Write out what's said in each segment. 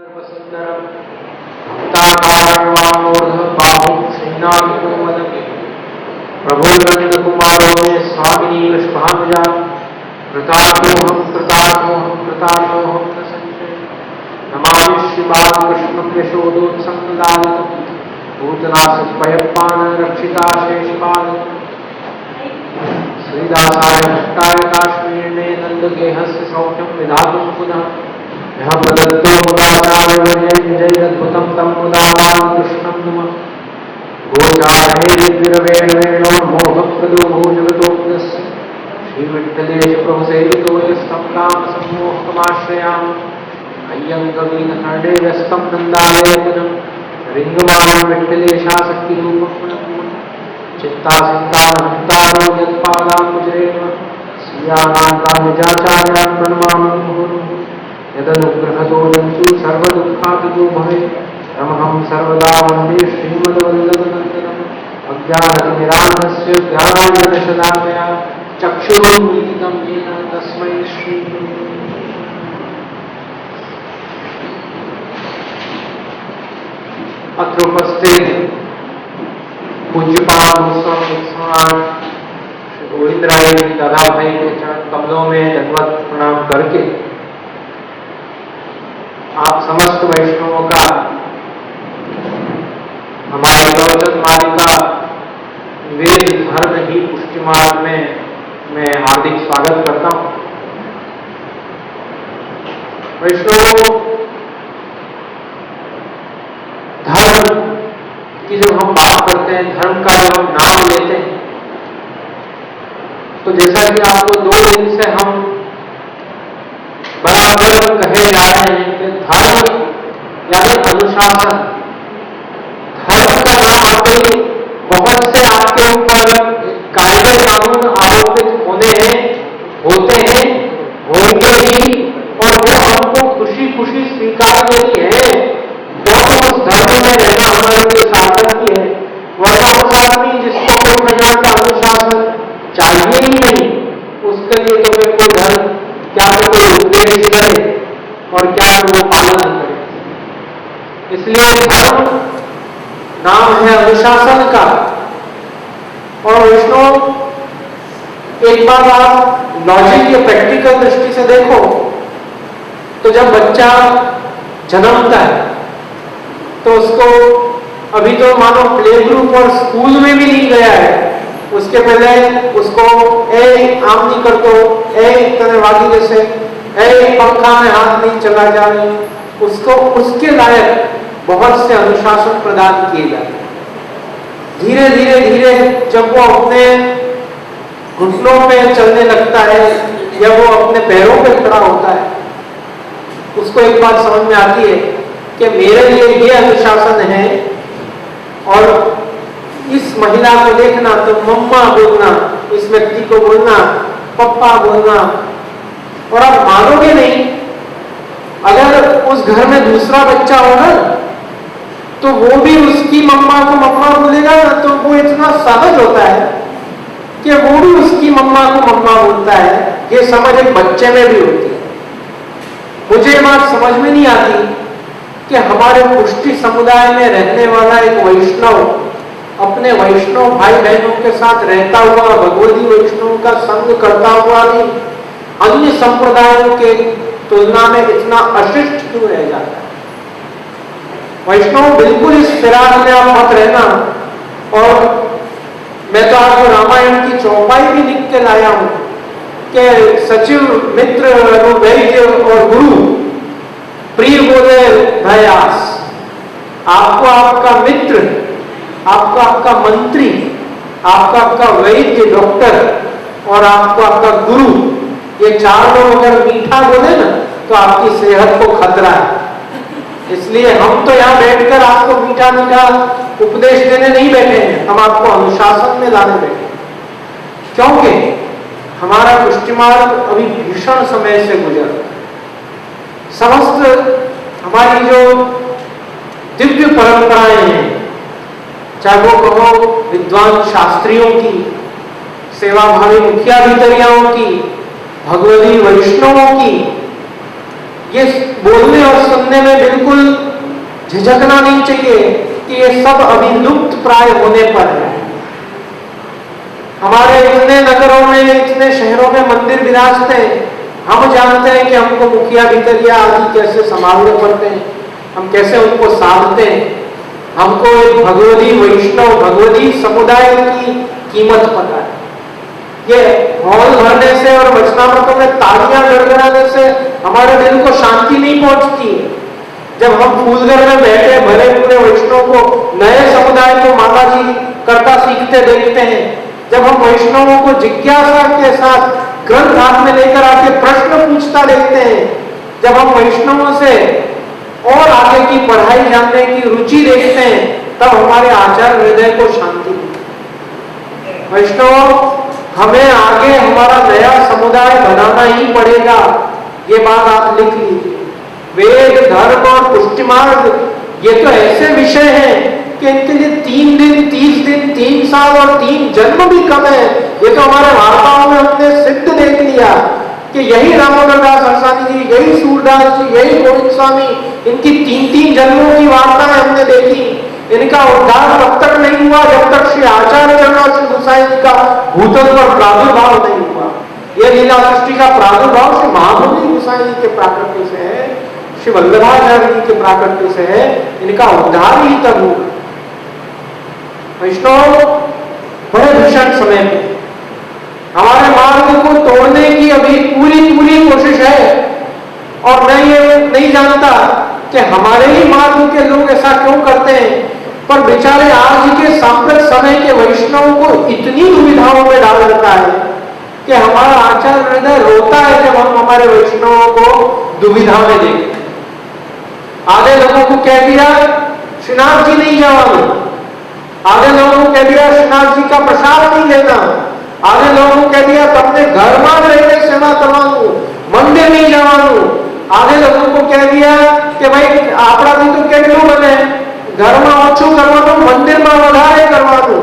सर्वसुंदरम प्रभुनंद कुमारो में स्वामिनी वृषभानुजा कृतार्थोहम कृतार्थोहम कृतार्थोहम न संशय नमामि श्री बालकृष्ण यशोदोत्संगलालित भूतनाथ पयप्पान रक्षिता शेषपाल श्रीदासाय भट्टाय काश्मीर्णे नंदगेहस्य सौख्यम विधातुं पुनः यह प्रदत्तो मुदाचार्य विजयद्भुतं तं मुदावान् कृष्णं नमः गोचारे विरवेणवेणो मोहप्रदो भोजगतोऽप्यस्य श्रीविठ्ठलेश प्रभुसेवितो यस्तं कामसम्मोहकमाश्रयामि अय्यं कवीनहृदे व्यस्तं नन्दालयपदं रिङ्गमाणं विठ्ठलेशासक्तिरूपं चित्तासिन्तारहन्तारो यत्पादाम्बुजरेण स्वीयानान्तानिजाचार्यान् प्रणमामि मुहुर्मुहुः यदनुग्रहतो जन्तु सर्वदुःखादितो भवे तमहं सर्वदा वन्दे श्रीमद्वल्लभनन्दनम् अज्ञानतिमिरान्धस्य ज्ञानाञ्जनशलाकया चक्षुरुन्मीलितं येन तस्मै श्रीगुरवे अत्र उपस्थित पूज्यपाद गोस्वामी श्री गोविंदराय जी दादा भाई के चरण कमलों में दंडवत प्रणाम करके आप समस्त वैष्णवों का हमारी प्रवचन मालिका वेद धर्म ही पुष्टि मार्ग में मैं हार्दिक स्वागत करता हूं। वैष्णवों, धर्म की जब हम बात करते हैं, धर्म का जब हम नाम लेते हैं, तो जैसा कि आपको 2 दिन से हम बराबर कहे जा रहे हैं कि धर्म यानी अनुशासन, धर्म का नाम आते ही बहुत से आपके ऊपर कायदे कानून आरोपित होते हैं, होंगे ही, और वो हमको खुशी खुशी स्वीकार नहीं है, क्योंकि उस धर्म में रहना हमारे लिए सार्थक ही है। वरना उस आदमी जिसको कोई प्रकार का अनुशासन चाहिए ही नहीं, उसके लिए तो फिर कोई धर्म क्या तो कोई उद्देश्य करे और क्या तो वो पालन करे। इसलिए धर्म नाम है अनुशासन का। और वैष्णव, एक बार आप लॉजिक या प्रैक्टिकल दृष्टि से देखो तो जब बच्चा जन्मता है तो उसको अभी तो मानो प्ले ग्रुप और स्कूल में भी नहीं गया है, उसके पहले उसको आम नहीं कर दो, तरहवादी जैसे पंखा में हाथ नहीं चला जाए, उसको उसके लायक बहुत से अनुशासन प्रदान किए जाते हैं। धीरे धीरे धीरे जब वो अपने घुटनों पे चलने लगता है या वो अपने पैरों पे खड़ा होता है, उसको एक बात समझ में आती है कि मेरे लिए ये अनुशासन है। और इस महिला को देखना तो मम्मा बोलना, इस व्यक्ति को बोलना पप्पा बोलना। और आप मानोगे नहीं, अगर उस घर में दूसरा बच्चा होगा तो वो भी उसकी मम्मा को मम्मा बोलेगा ना, तो वो इतना सहज होता है कि वो भी उसकी मम्मा को मम्मा बोलता है। ये समझ एक बच्चे में भी होती है। मुझे बात समझ में नहीं आती कि हमारे पुष्टि समुदाय में रहने वाला एक वैष्णव अपने वैष्णव भाई बहनों के साथ रहता हुआ भगवती वैष्णव का संग करता हुआ भी अन्य संप्रदायों के तुलना में इतना अशिष्ट क्यों रह जाता है। वैष्णव बिल्कुल इस फिराक में आप मत रहना। और मैं तो आपको रामायण की चौपाई भी लिख के लाया हूं कि सचिव मित्र वैद्य और गुरु प्रिय बोले भयास। आपको आपका मित्र, आपको आपका मंत्री, आपका आपका वैद्य डॉक्टर और आपको आपका गुरु, ये 4 लोग अगर मीठा बोले ना तो आपकी सेहत को खतरा है। इसलिए हम तो यहाँ बैठकर आपको मीठा मीठा उपदेश देने नहीं बैठे हैं, हम आपको अनुशासन में लाने बैठे हैं। क्योंकि हमारा पुष्टि मार्ग अभी भीषण समय से गुजर, समस्त हमारी जो दिव्य परंपराएं हैं, चाहे वो कहो विद्वान शास्त्रियों की, सेवाभावी मुखिया भितरियाओं की, भगवती वैष्णवों की, बोलने और सुनने में बिल्कुल झिझकना नहीं चाहिए कि ये सब अभी लुप्त प्राय होने पर है। हमारे इतने नगरों में, इतने शहरों में मंदिर विराजते हैं, हम जानते हैं कि हमको मुखिया भितरिया आदि कैसे संभालने पड़ते हैं, हम कैसे उनको साधते हैं। हमको एक भगवती वैष्णव भगवती समुदाय की कीमत पता है। ये हॉल भरने से और वचनामृतों में तालियां गड़गड़ाने से हमारे दिल को शांति नहीं पहुंचती है। जब हम फूलघर में बैठे भरे पूरे वैष्णव को, नए समुदाय को माता जी करता सीखते देखते हैं, जब हम वैष्णवों को जिज्ञासा के साथ ग्रंथ हाथ में लेकर आके प्रश्न पूछता देखते हैं, जब हम वैष्णवों से और आगे की पढ़ाई जानने की रुचि देखते हैं, तब हमारे आचार हृदय को शांति मिलती है। वैष्णव, हमें आगे हमारा नया समुदाय बनाना ही पड़ेगा, ये बात आप लिख लीजिए। वेद, धर्म और पुष्टि मार्ग ये तो ऐसे विषय हैं कि इनके लिए 3 दिन, 30 दिन, 3 साल और 3 जन्म भी कम है। ये तो हमारे वार्ताओं में हमने सिद्ध देख लिया कि यही दामोदर दास हरसानी जी, यही सूरदास जी, यही गोविंद स्वामी, इनकी 3-3 जन्मों की वार्ताएं हमने देखी। इनका उद्धार तब तक नहीं हुआ जब तक श्री आचार्य चरण और श्री गोसाई जी का भूतल पर प्रादुर्भाव नहीं हुआ। यह लीला सृष्टि का प्रादुर्भाव श्री महामूली गोसाई जी के प्राकट्य से है, श्री वल्लभाचार्य जी के प्राकट्य से है। इनका उद्धार ही तब हुआ। वैष्णव, बड़े भीषण समय में हमारे मार्ग को तोड़ने की अभी पूरी कोशिश है, और मैं ये नहीं जानता कि हमारे ही मार्ग के लोग ऐसा क्यों करते हैं, पर बेचारे आज के सांप्रत समय के वैष्णवों को इतनी दुविधाओं में डाल देता है कि हमारा आचार हृदय रोता है जब हम हमारे वैष्णवों को दुविधा में देखते हैं। आधे लोगों को कह दिया श्रीनाथ जी नहीं जाओगे, आधे लोगों को कह दिया श्रीनाथ जी का प्रसाद नहीं लेना, आधे लोगों को कह दिया तमने घर में रहकर सेवा करवानू, मंदिर नहीं जावानू, आधे लोगों को कह दिया कि भाई आपड़ा भी तो કેટલું बने, घर में ओछું करवानू, मंदिर में વધારે करवानू।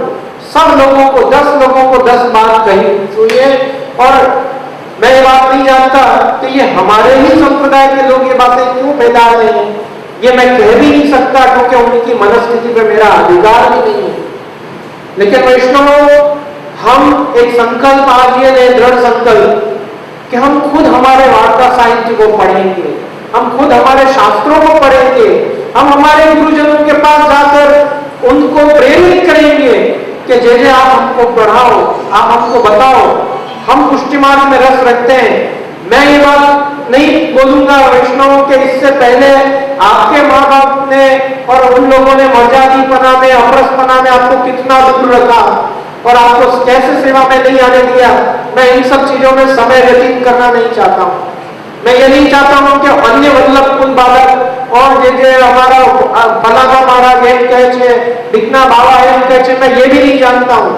सब लोगों को 10 लोगों को 10 बात कही सुनिए। और मैं ये बात नहीं जानता कि ये हमारे ही संप्रदाय के लोग ये बातें क्यों फैला रहे हैं, ये मैं कह भी नहीं सकता क्योंकि उनकी मनस्थिति पे मेरा अधिकार भी नहीं है। लेकिन वैष्णवों, हम एक संकल्प आज ये ले, दृढ़ संकल्प कि हम खुद हमारे वार्ता साहित्य को पढ़ेंगे, हम खुद हमारे शास्त्रों को पढ़ेंगे, हम हमारे गुरुजनों के पास जाकर उनको प्रेरित करेंगे कि जैसे आप हमको पढ़ाओ, आप हमको बताओ, हम पुष्टि मार्ग में रस रखते हैं। मैं ये बात नहीं बोलूंगा वैष्णवों के इससे पहले आपके माँ बाप ने और उन लोगों ने मर्यादीपना में, अमरसपना में आपको कितना दूर रखा और आपको कैसे सेवा में नहीं आने दिया। मैं इन सब चीजों में समय व्यतीत करना नहीं चाहता हूँ। मैं ये नहीं चाहता हूँ कि अन्य वल्लभ कुल बालक और जे हमारा फलाना महाराज एम कहे छे, दिखना बाबा एम कहे छे, मैं ये भी नहीं जानता हूँ।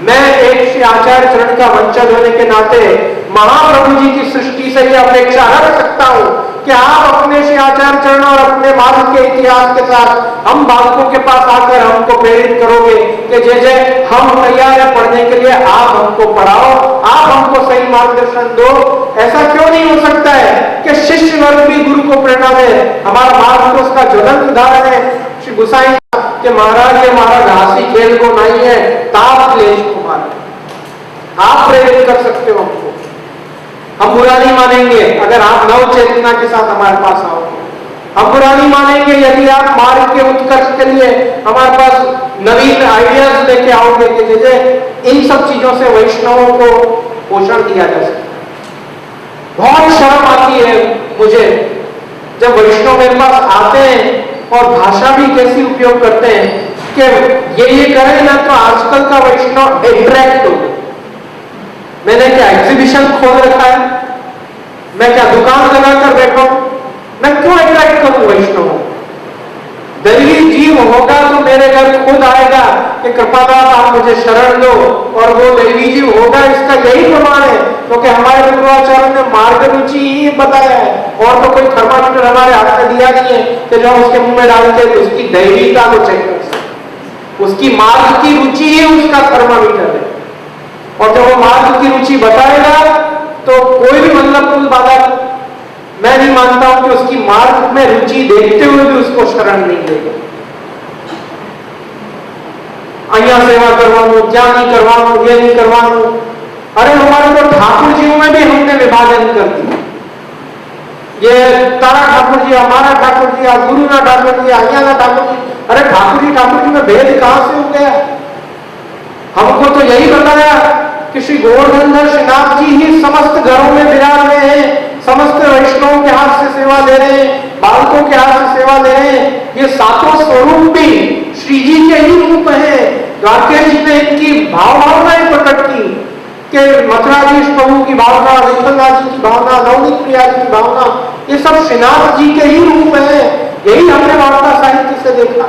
मैं एक श्री आचार्य चरण का वंशज होने के नाते महाप्रभु जी की सृष्टि से ये अपेक्षा रख सकता हूँ कि आप अपने श्री आचार्य चरण और अपने मार्ग के इतिहास के साथ हम बालकों के पास आकर हमको प्रेरित करोगे कि जैसे हम तैयार है पढ़ने के लिए, आप हमको पढ़ाओ, आप हमको सही मार्गदर्शन दो। ऐसा क्यों नहीं हो सकता है कि शिष्य वर्ग भी गुरु को प्रेरणा दे। हमारा मार्ग तो उसका ज्वलंत उदाहरण है श्री गोसाई कि महाराज ये हमारा घासी खेल को नहीं है, ताप क्लेश को मारे। आप प्रेरित कर सकते हो हमको, हम बुरा नहीं मानेंगे अगर आप नव चेतना के साथ हमारे पास आओगे। हम बुरा नहीं मानेंगे यदि आप मार्ग के उत्कर्ष के लिए हमारे पास नवीन आइडियाज लेके आओगे कि जैसे इन सब चीजों से वैष्णवों को पोषण दिया जा सके। बहुत शर्म आती है मुझे जब वैष्णव मेरे पास आते हैं और भाषा भी कैसी उपयोग करते हैं कि ये करें ना तो आजकल का वैष्णव अट्रैक्ट हो। मैंने क्या एग्जीबिशन खोल रखा है, मैं क्या दुकान लगाकर बैठा हूं, मैं क्यों अट्रैक्ट करूं वैष्णव। दैवी जीव होगा तो मेरे घर खुद आएगा कि कृपादास आप मुझे शरण दो, और वो दैवी जीव होगा इसका यही प्रमाण है क्योंकि हमारे पूर्वाचार्यों ने मार्ग रुचि ही बताया है। और तो कोई थर्मामीटर हमारे हाथ में दिया नहीं है कि जो उसके मुंह में डालते तो उसकी दैवीता को चेक कर सकते। उसकी मार्ग की रुचि ही उसका थर्मामीटर है, और जब वो मार्ग की रुचि बताएगा तो कोई भी मतलब कुल बाधा मैं नहीं मानता हूं कि उसकी मार्ग में रुचि देखते हुए भी उसको शरण नहीं देगा। અહીંયા सेवा करवानो, क्या नहीं करवानो, ये नहीं करवानो। अरे हमारे तो ठाकुर जी में भी हमने विभाजन कर दिया। ये तारा ठाकुर जी, हमारा ठाकुर जी, गुरु ना ठाकुर जी, અહીંયા ना ठाकुर जी। अरे ठाकुर जी में भेद कहां से हो गया? हमको तो यही बताया कि श्री गोवर्धन श्रीनाथ जी ही समस्त घरों में विराज रहे हैं, समस्त वैष्णवों के हाथ से सेवा ले रहे हैं, बालकों के हाथ से सेवा ले रहे हैं। ये सातों स्वरूप भी श्री जी के ही रूप है। द्वारकेश जी ने इनकी भावनाएं प्रकट की कि मथुराधीश प्रभु की भावना, विठलनाथ जी की भावना, नवनीत प्रिया जी की भावना, ये सब श्रीनाथ जी के ही रूप है। यही हमने वार्ता साहित्य से देखा।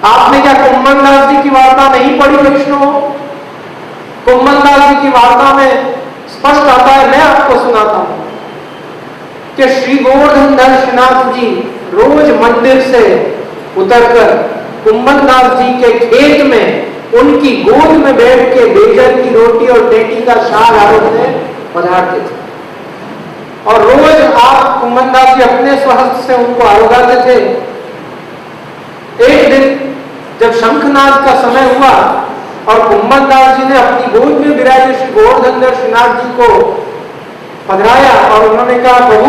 आपने क्या कुंभनदास जी की वार्ता नहीं पढ़ी वैष्णव? कुंभनदास जी की वार्ता में स्पष्ट आता है, मैं आपको सुनाता हूं कि श्री गोवर्धन श्रीनाथ जी रोज मंदिर से उतरकर कुंभनदास जी के खेत में उनकी गोद में बैठ के बेजन की रोटी और बेटी का शाग आरोपने पधारते थे। और रोज आप कुंभनदास जी अपने स्वहस्त से उनको आरोगाते थे। एक दिन जब शंखनाद का समय हुआ और कुंभनदास जी ने अपनी गोद में विराजे श्री गोवर्धन श्रीनाथ जी को पधराया और उन्होंने कहा, प्रभु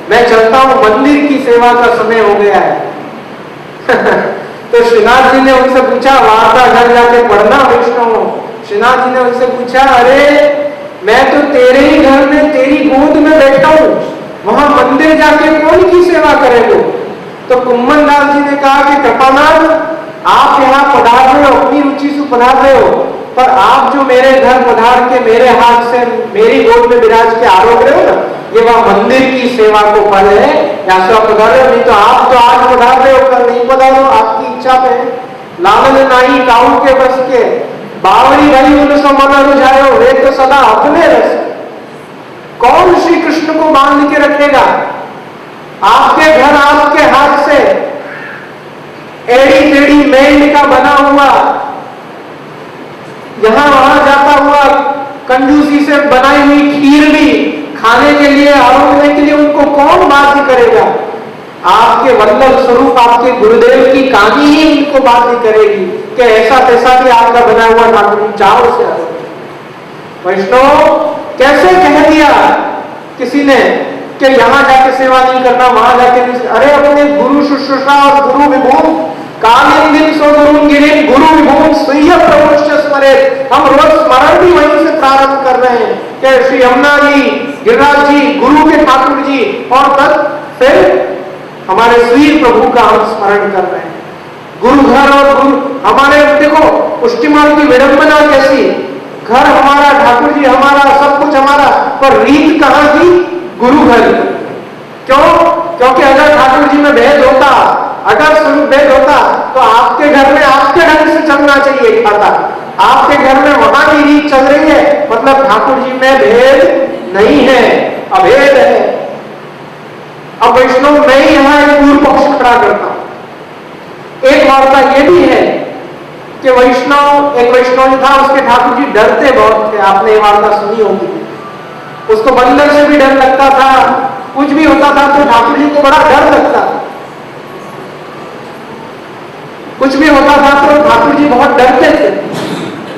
मैं चलता हूं, मंदिर की सेवा का समय हो गया है। तो श्रीनाथ जी ने उनसे पूछा, वार्ता घर जाके पढ़ना वैष्णव। श्रीनाथ जी ने उनसे पूछा, अरे मैं तो तेरे ही घर में तेरी गोद में बैठा हूं, वहां मंदिर जाके कौन की सेवा करेगा? तो कुंभनदास जी ने कहा कि कृपानाथ, आप यहाँ पधार रहे हो, अपनी रुचि से पधार रहे हो, पर आप जो मेरे घर पधार के मेरे हाथ से मेरी गोद में विराज के आरोप रहे हो ना, ये वह मंदिर की सेवा को फल है। या तो आप पधार रहे हो, नहीं तो आप तो आज पधार रहे हो, कल नहीं पधारो, आपकी इच्छा पे। लालन नाही काऊ के बस के, बावरी भाई उनसे मन रुझायो, वे तो सदा अपने रस। कौन श्री कृष्ण को बांध के रखेगा? आपके घर आपके हाथ से एड़ी टेढ़ी मेल का बना हुआ, यहां वहां जाता हुआ कंजूसी से बनाई हुई खीर भी खाने के लिए, आरोगने के लिए उनको कौन बाध्य करेगा? आपके वल्लभ स्वरूप आपके गुरुदेव की कहानी ही उनको बाध्य करेगी कि ऐसा तैसा भी आपका बना हुआ ठाकुर चाव से वैष्णव कैसे कह दिया किसी ने कि यहां जाके सेवा नहीं करना, वहां जाके नहीं। अरे अपने गुरु शुश्रूषा और गुरु विभूम कालिंदिन सो गुरुगिरिन गुरु विभूम स्वीय प्रभुष्य स्मरे। हम रोज स्मरण भी वहीं से प्रारंभ कर रहे हैं कि श्री यमुना जी, गिरिराज जी, गुरु के ठाकुर जी, और तब फिर हमारे स्वीय प्रभु का हम स्मरण कर रहे हैं। गुरु घर और गुरु हमारे, देखो पुष्टिमाल की विडंबना कैसी, घर हमारा, ठाकुर जी हमारा, सब कुछ हमारा, पर रीत कहां की? गुरु घर। क्यों? क्योंकि अगर ठाकुर जी में भेद होता, अगर स्वरूप भेद होता, तो आपके घर में आपके ढंग से चलना चाहिए खाता। आपके घर में वहां की रीत चल रही है, मतलब ठाकुर जी में भेद नहीं है, अभेद है। अब वैष्णव मैं ही यहां एक पूर्व पक्ष खड़ा करता हूं। एक वार्ता यह भी है कि वैष्णव, एक वैष्णव था, उसके ठाकुर जी डरते बहुत थे। आपने ये वार्ता सुनी होगी। उसको बंदर से भी डर लगता था, कुछ भी होता था तो ठाकुर जी को बड़ा डर लगता था। कुछ भी होता था तो ठाकुर जी बहुत डरते थे।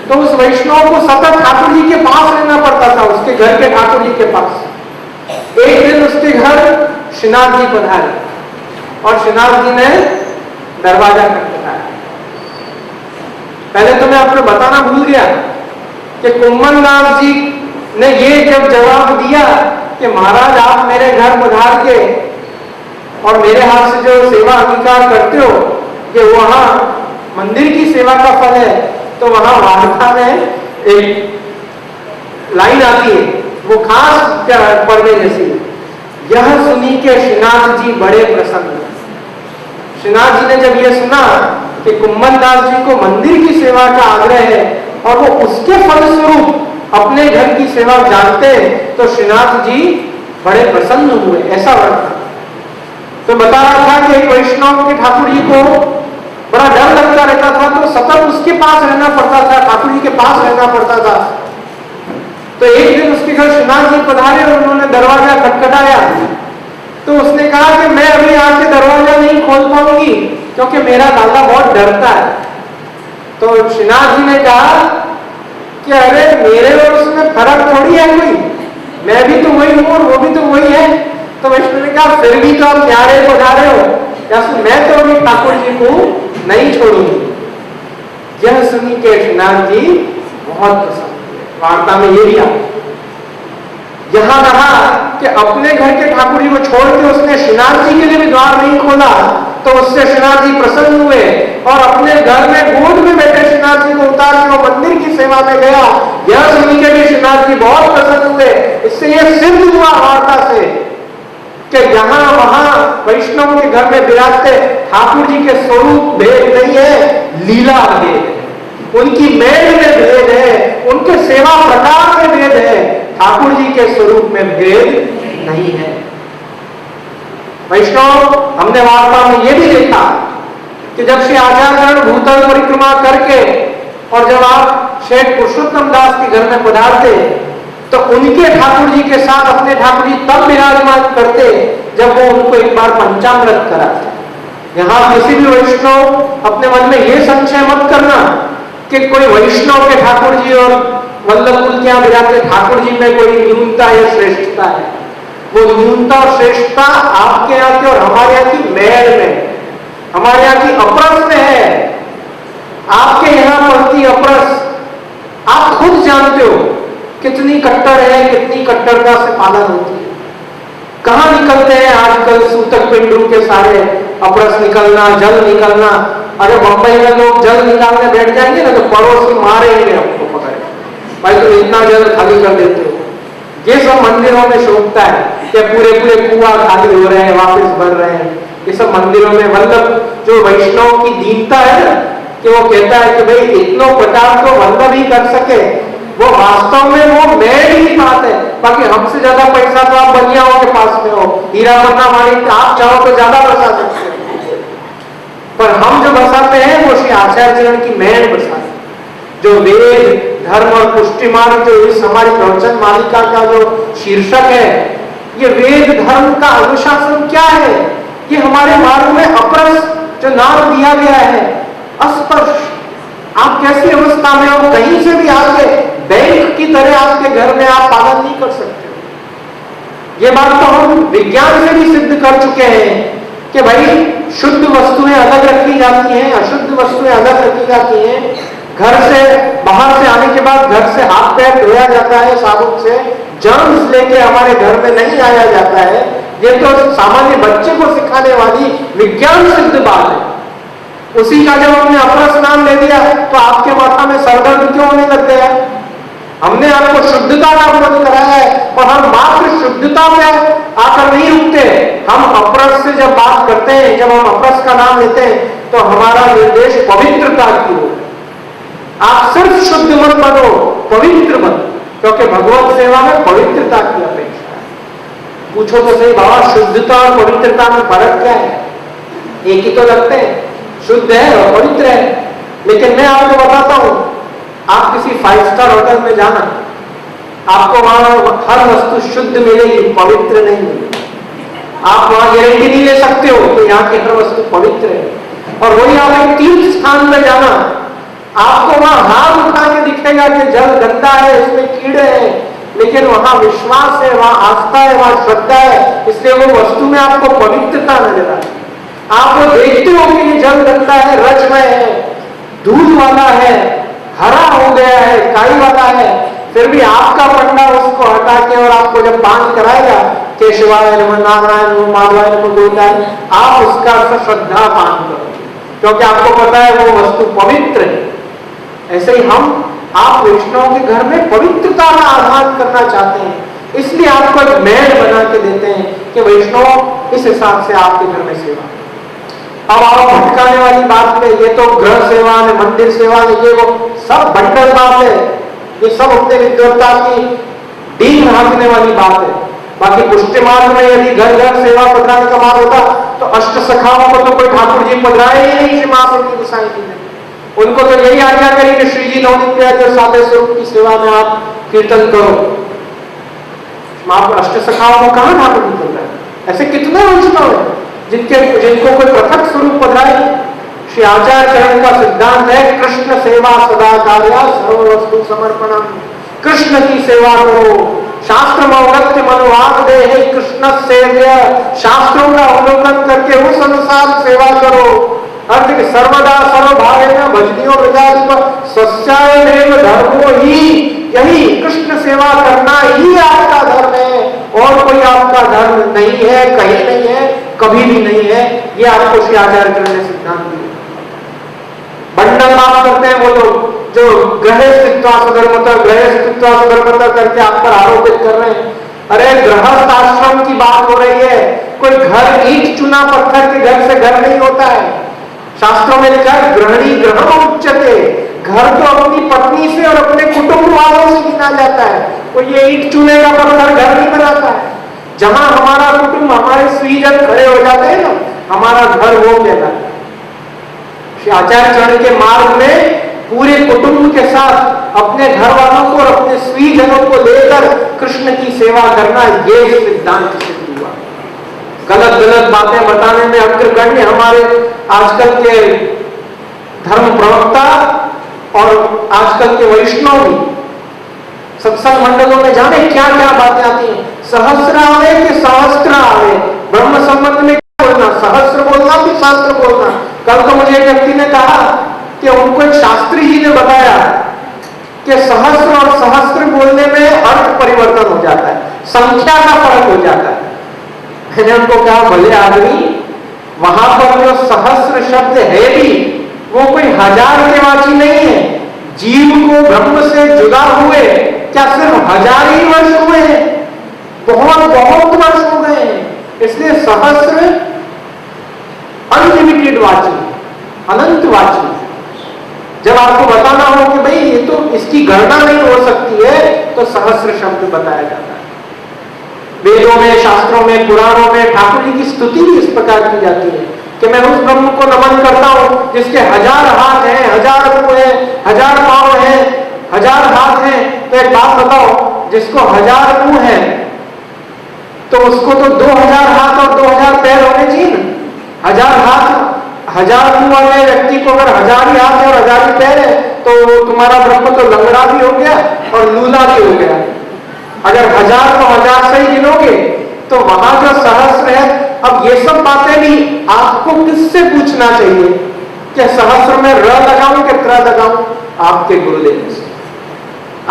तो उस वैष्णव को सतत ठाकुर जी के पास रहना पड़ता था, उसके घर के ठाकुर जी के पास। एक दिन उसके घर श्रीनाथ जी पधारे और श्रीनाथ जी ने दरवाजा खटखटाया। पहले तो मैं आपको बताना भूल गया कि कुंभनदास जी ने ये जब जवाब दिया कि महाराज आप मेरे घर पधार के और मेरे हाथ से जो सेवा अंगीकार करते हो कि वहां मंदिर की सेवा का फल है, तो वहां वार्ता में एक लाइन आती है, वो खास पढ़ने जैसी। यह सुनी के श्रीनाथ जी बड़े प्रसन्न। श्रीनाथ जी ने जब यह सुना कि कुंभनदास जी को मंदिर की सेवा का आग्रह है और वो उसके फलस्वरूप अपने घर की सेवा जानते हैं, तो श्रीनाथ जी बड़े प्रसन्न हुए, ऐसा वर्णन। तो बता रहा था कि एक वैष्णव के ठाकुर जी को बड़ा डर लगता रहता था, तो सतत उसके पास रहना पड़ता था, ठाकुर जी के पास रहना पड़ता था। तो एक दिन उसके घर श्रीनाथ जी पधारे और उन्होंने दरवाजा खटखटाया क्योंकि मेरा लाला बहुत डरता है। तो श्रीनाथ जी ने कहा कि अरे मेरे और उसमें फर्क थोड़ी है कोई, मैं भी तो वही हूं और वो भी तो वही है। तो विष्णु ने कहा फिर भी तो आप प्यारे पधारे हो, या मैं तो अभी ठाकुर जी को नहीं छोड़ूंगी। यह सुनी के श्रीनाथ जी बहुत प्रसन्न हुए। वार्ता में ये भी आ यहां रहा कि अपने घर के ठाकुर जी को छोड़ के उसने श्रीनाथ जी के लिए भी द्वार नहीं खोला, तो उससे श्रीनाथ जी प्रसन्न हुए और अपने घर में गोद में बैठे श्रीनाथ जी को उतार के वो मंदिर की सेवा में गया। यह सुन के भी श्रीनाथ जी बहुत प्रसन्न हुए। इससे यह सिद्ध हुआ वार्ता से कि यहां वहां वैष्णव के घर में विराजते ठाकुर जी के स्वरूप भेद नहीं है, लीला भेद है, उनकी मेल में भेद है, उनके सेवा प्रकार में भेद है, ठाकुर जी के स्वरूप में भेद नहीं है। वैष्णव हमने वार्ता में यह भी देखा कि जब श्री आचार्य भूतल परिक्रमा करके और जब आप शेठ पुरुषोत्तम दास के घर में पधारते तो उनके ठाकुर जी के साथ अपने ठाकुर जी तब विराजमान करते जब वो उनको एक बार पंचामृत कराते। यहां किसी भी वैष्णव अपने मन में यह संशय मत करना कि कोई वैष्णव के ठाकुर जी और वल्लभकुल के यहां विराजते ठाकुर जी में कोई न्यूनता या श्रेष्ठता है। वो न्यूनता और श्रेष्ठता आपके यहाँ की और हमारे यहाँ की मेल में, हमारे यहाँ की अपरस में है। आपके यहाँ पड़ती अपरस आप खुद जानते हो कितनी कट्टर है, कितनी कट्टरता से पालन होती है। कहां निकलते हैं आजकल सूतक पिंडों के सारे अपरस निकलना, जल निकलना। अगर बंबई में लोग जल निकालने बैठ जाएंगे ना तो पड़ोसी मारेंगे हमको पकड़, भाई तुम इतना जल खाली कर देते हो। ये सब मंदिरों में शोभता है कि पूरे पूरे कुआं खाली हो रहे हैं, वापस भर रहे हैं। ये सब मंदिरों में मतलब जो वैष्णव की दीनता है ना कि वो कहता है कि भाई इतनों प्रकार को वल्लभ ही कर सके, वो वास्तव में वो मेल ही बात है। बाकी हमसे ज्यादा पैसा तो आप बनियाओं के पास में हो, हीरा पन्ना मालिक आप चाहो तो ज्यादा बसा सकते हो, पर हम जो बसाते हैं वो श्री आचार्य की मेल बसाते हैं। जो वेद धर्म और पुष्टि मार्ग जो इस हमारी प्रवचन मालिका का जो शीर्षक है, ये वेद धर्म का अनुशासन क्या है? ये हमारे मार्ग में अपरस जो नाम दिया गया है, अस्पर्श। आप कैसी अवस्था में हो, कहीं से भी आके बैंक की तरह आपके घर में आप पालन नहीं कर सकते हो। ये बात तो हम विज्ञान से भी सिद्ध कर चुके हैं कि भाई शुद्ध वस्तुएं अलग रखी जाती हैं, अशुद्ध वस्तुएं अलग रखी जाती हैं। घर से बाहर से आने के बाद घर से हाथ पैर धोया जाता है साबुन से, जर्म्स लेके हमारे घर में नहीं आया जाता है। ये तो सामान्य बच्चे को सिखाने वाली विज्ञान सिद्ध बात है। उसी का जब हमने अपरस नाम ले दिया तो आपके माथा में सरदर्द क्यों होने लग गया? हमने आपको शुद्धता का बोध कराया है और हम मात्र शुद्धता में आकर नहीं रुकते। हम अपरस से जब बात करते हैं, जब हम अपरस का नाम लेते हैं तो हमारा निर्देश पवित्रता की ओर। आप सिर्फ शुद्ध मत बनो, पवित्र बनो, क्योंकि भगवत सेवा में पवित्रता की अपेक्षा है। पूछो तो सही बाबा, शुद्धता और पवित्रता में फर्क क्या है? एक ही तो लगते हैं, शुद्ध है और पवित्र है। लेकिन मैं आपको बताता हूं, आप किसी 5 स्टार होटल में जाना, आपको वहां हर वस्तु शुद्ध मिलेगी, पवित्र नहीं मिलेगी। आप वहां गारंटी नहीं ले सकते हो तो यहाँ की हर वस्तु पवित्र है। और वही आप एक तीर्थ स्थान में जाना, आपको वहां हाथ उठा के दिखेगा कि जल गंदा है, उसमें कीड़े हैं, लेकिन वहां विश्वास है, वहां आस्था है, वहां श्रद्धा है, इसलिए वो वस्तु में आपको पवित्रता नजर आती है। आप वो देखते हो कि ये जल गंदा है, रजमय है, दूध वाला है, हरा हो गया है, काई वाला है, फिर भी आपका पंडा उसको हटा के और आपको जब पान कराएगा केशवाय नमः, नारायण नमः, माधवाय नमः, गोविंदाय, आप उसका श्रद्धा पान करो, क्योंकि आपको पता है वो वस्तु पवित्र है। ऐसे ही आप वैष्णव के घर में पवित्रता का आधान करना चाहते हैं, इसलिए आपको एक मेल बना के देते हैं कि वैष्णव इस हिसाब से आपके घर में सेवा। अब आप भटकाने वाली बात में, ये तो ग्रह सेवा है, मंदिर सेवा है, ये वो सब बंडल बात है, ये सब अपने विद्वत्ता की डींग हाँकने वाली बात है। बाकी पुष्टि मार्ग में यदि घर घर सेवा पधराने का मार्ग होता तो अष्ट सखाओं को तो कोई ठाकुर जी पधराए ही नहीं। श्री महाप्रभु गोसाई जी ने उनको तो यही आज्ञा करी कि श्री जी नवनित्य के सादे स्वरूप की सेवा में आप कीर्तन करो। अष्ट सखाओं को कहां ठाकुर जी पधराए? ऐसे कितने वैष्णव है जिनको कोई पृथक स्वरूप पधराए? श्री आचार्य चरण का सिद्धांत है कृष्ण सेवा सदा कार्या सर्व वस्तु समर्पणम। कृष्ण की सेवा करो। शास्त्र मौगत्य मनोवाद दे हे कृष्ण सेव्य। शास्त्रों का अवलोकन करके उस अनुसार सेवा करो। अर्थ कि सर्वदा सर्वभावेन भजनियो प्रजाधिप स्वस्यायमेव धर्मो ही। यही कृष्ण सेवा करना ही आपका धर्म है और कोई आपका धर्म नहीं है, कहीं नहीं है, कभी भी नहीं है। ये आपको श्री आचार्य चरण ने सिद्धांत दिया। बंडल बात करते हैं वो लोग जो गृहस्थित्वासुधर्मता करके आप पर आरोपित कर रहे हैं। अरे गृहस्थ आश्रम की बात हो रही है। कोई घर ईंट चुना पत्थर के घर से घर नहीं होता है। शास्त्रों में लिखा है गृहिणी गृहम उच्यते। घर तो अपनी पत्नी से और अपने कुटुंब वालों से गिना जाता है। कोई ये ईंट चुने का पत्थर घर नहीं बनाता है। जहां हमारा कुटुंब, हमारे स्त्रीजन खड़े हो जाते हैं ना, हमारा घर वो कहलाता है। श्री आचार्य चरण के मार्ग में पूरे कुटुंब के साथ अपने घर वालों को और अपने स्त्रीजनों को लेकर कृष्ण की सेवा करना, ये सिद्धांत सिद्ध हुआ। गलत गलत बातें बताने में अग्रगण्य हमारे आजकल के धर्म प्रवक्ता और आजकल के वैष्णव भी सत्संग मंडलों में जाने क्या क्या बातें आती हैं। सहस्र आवे कि सहस्त्र आवे, ब्रह्म संबंध में क्या बोलना, सहस्र बोलना कि शास्त्र बोलना। कल तो मुझे एक व्यक्ति ने कहा कि उनको एक शास्त्री जी ने बताया कि सहस्र और सहस्त्र बोलने में अर्थ परिवर्तन हो जाता है, संख्या का फर्क हो जाता है। मैंने उनको कहा भले आदमी, वहां पर जो सहस्र शब्द है भी वो कोई हजार के वाची नहीं है। जीव को ब्रह्म से जुदा हुए क्या सिर्फ 1000 ही वर्ष हुए हैं? बहुत बहुत वर्ष हो गए हैं। इसलिए सहस्र अनलिमिटेड वाची, अनंत वाची। जब आपको बताना हो कि भाई ये तो इसकी गणना नहीं हो सकती है, तो सहस्र शब्द बताया जाता है। वेदों में, शास्त्रों में, पुराणों में ठाकुर जी की स्तुति भी इस प्रकार की जाती है कि मैं उस ब्रह्म को नमन करता हूं जिसके 1000 हाथ हैं, 1000 मुंह हैं, 1000 पांव हैं, 1000 हाथ हैं। तो एक बात बताओ, जिसको 1000 मुंह है तो उसको तो 2000 हाथ और 2000 पैर होने चाहिए ना। 1000 हाथ, 1000 मुंह वाले व्यक्ति को अगर 1000 ही हाथ है और 1000 ही पैर है तो तुम्हारा ब्रह्म तो लंगड़ा भी हो गया और लूला भी हो गया। अगर 1000 को 1000 से ही गिनोगे तो वहां जो सहस्र है। अब ये सब बातें भी आपको किससे पूछना चाहिए कि सहस्र में र लगाऊं कि त्र लगाऊं? आपके गुरुदेव से।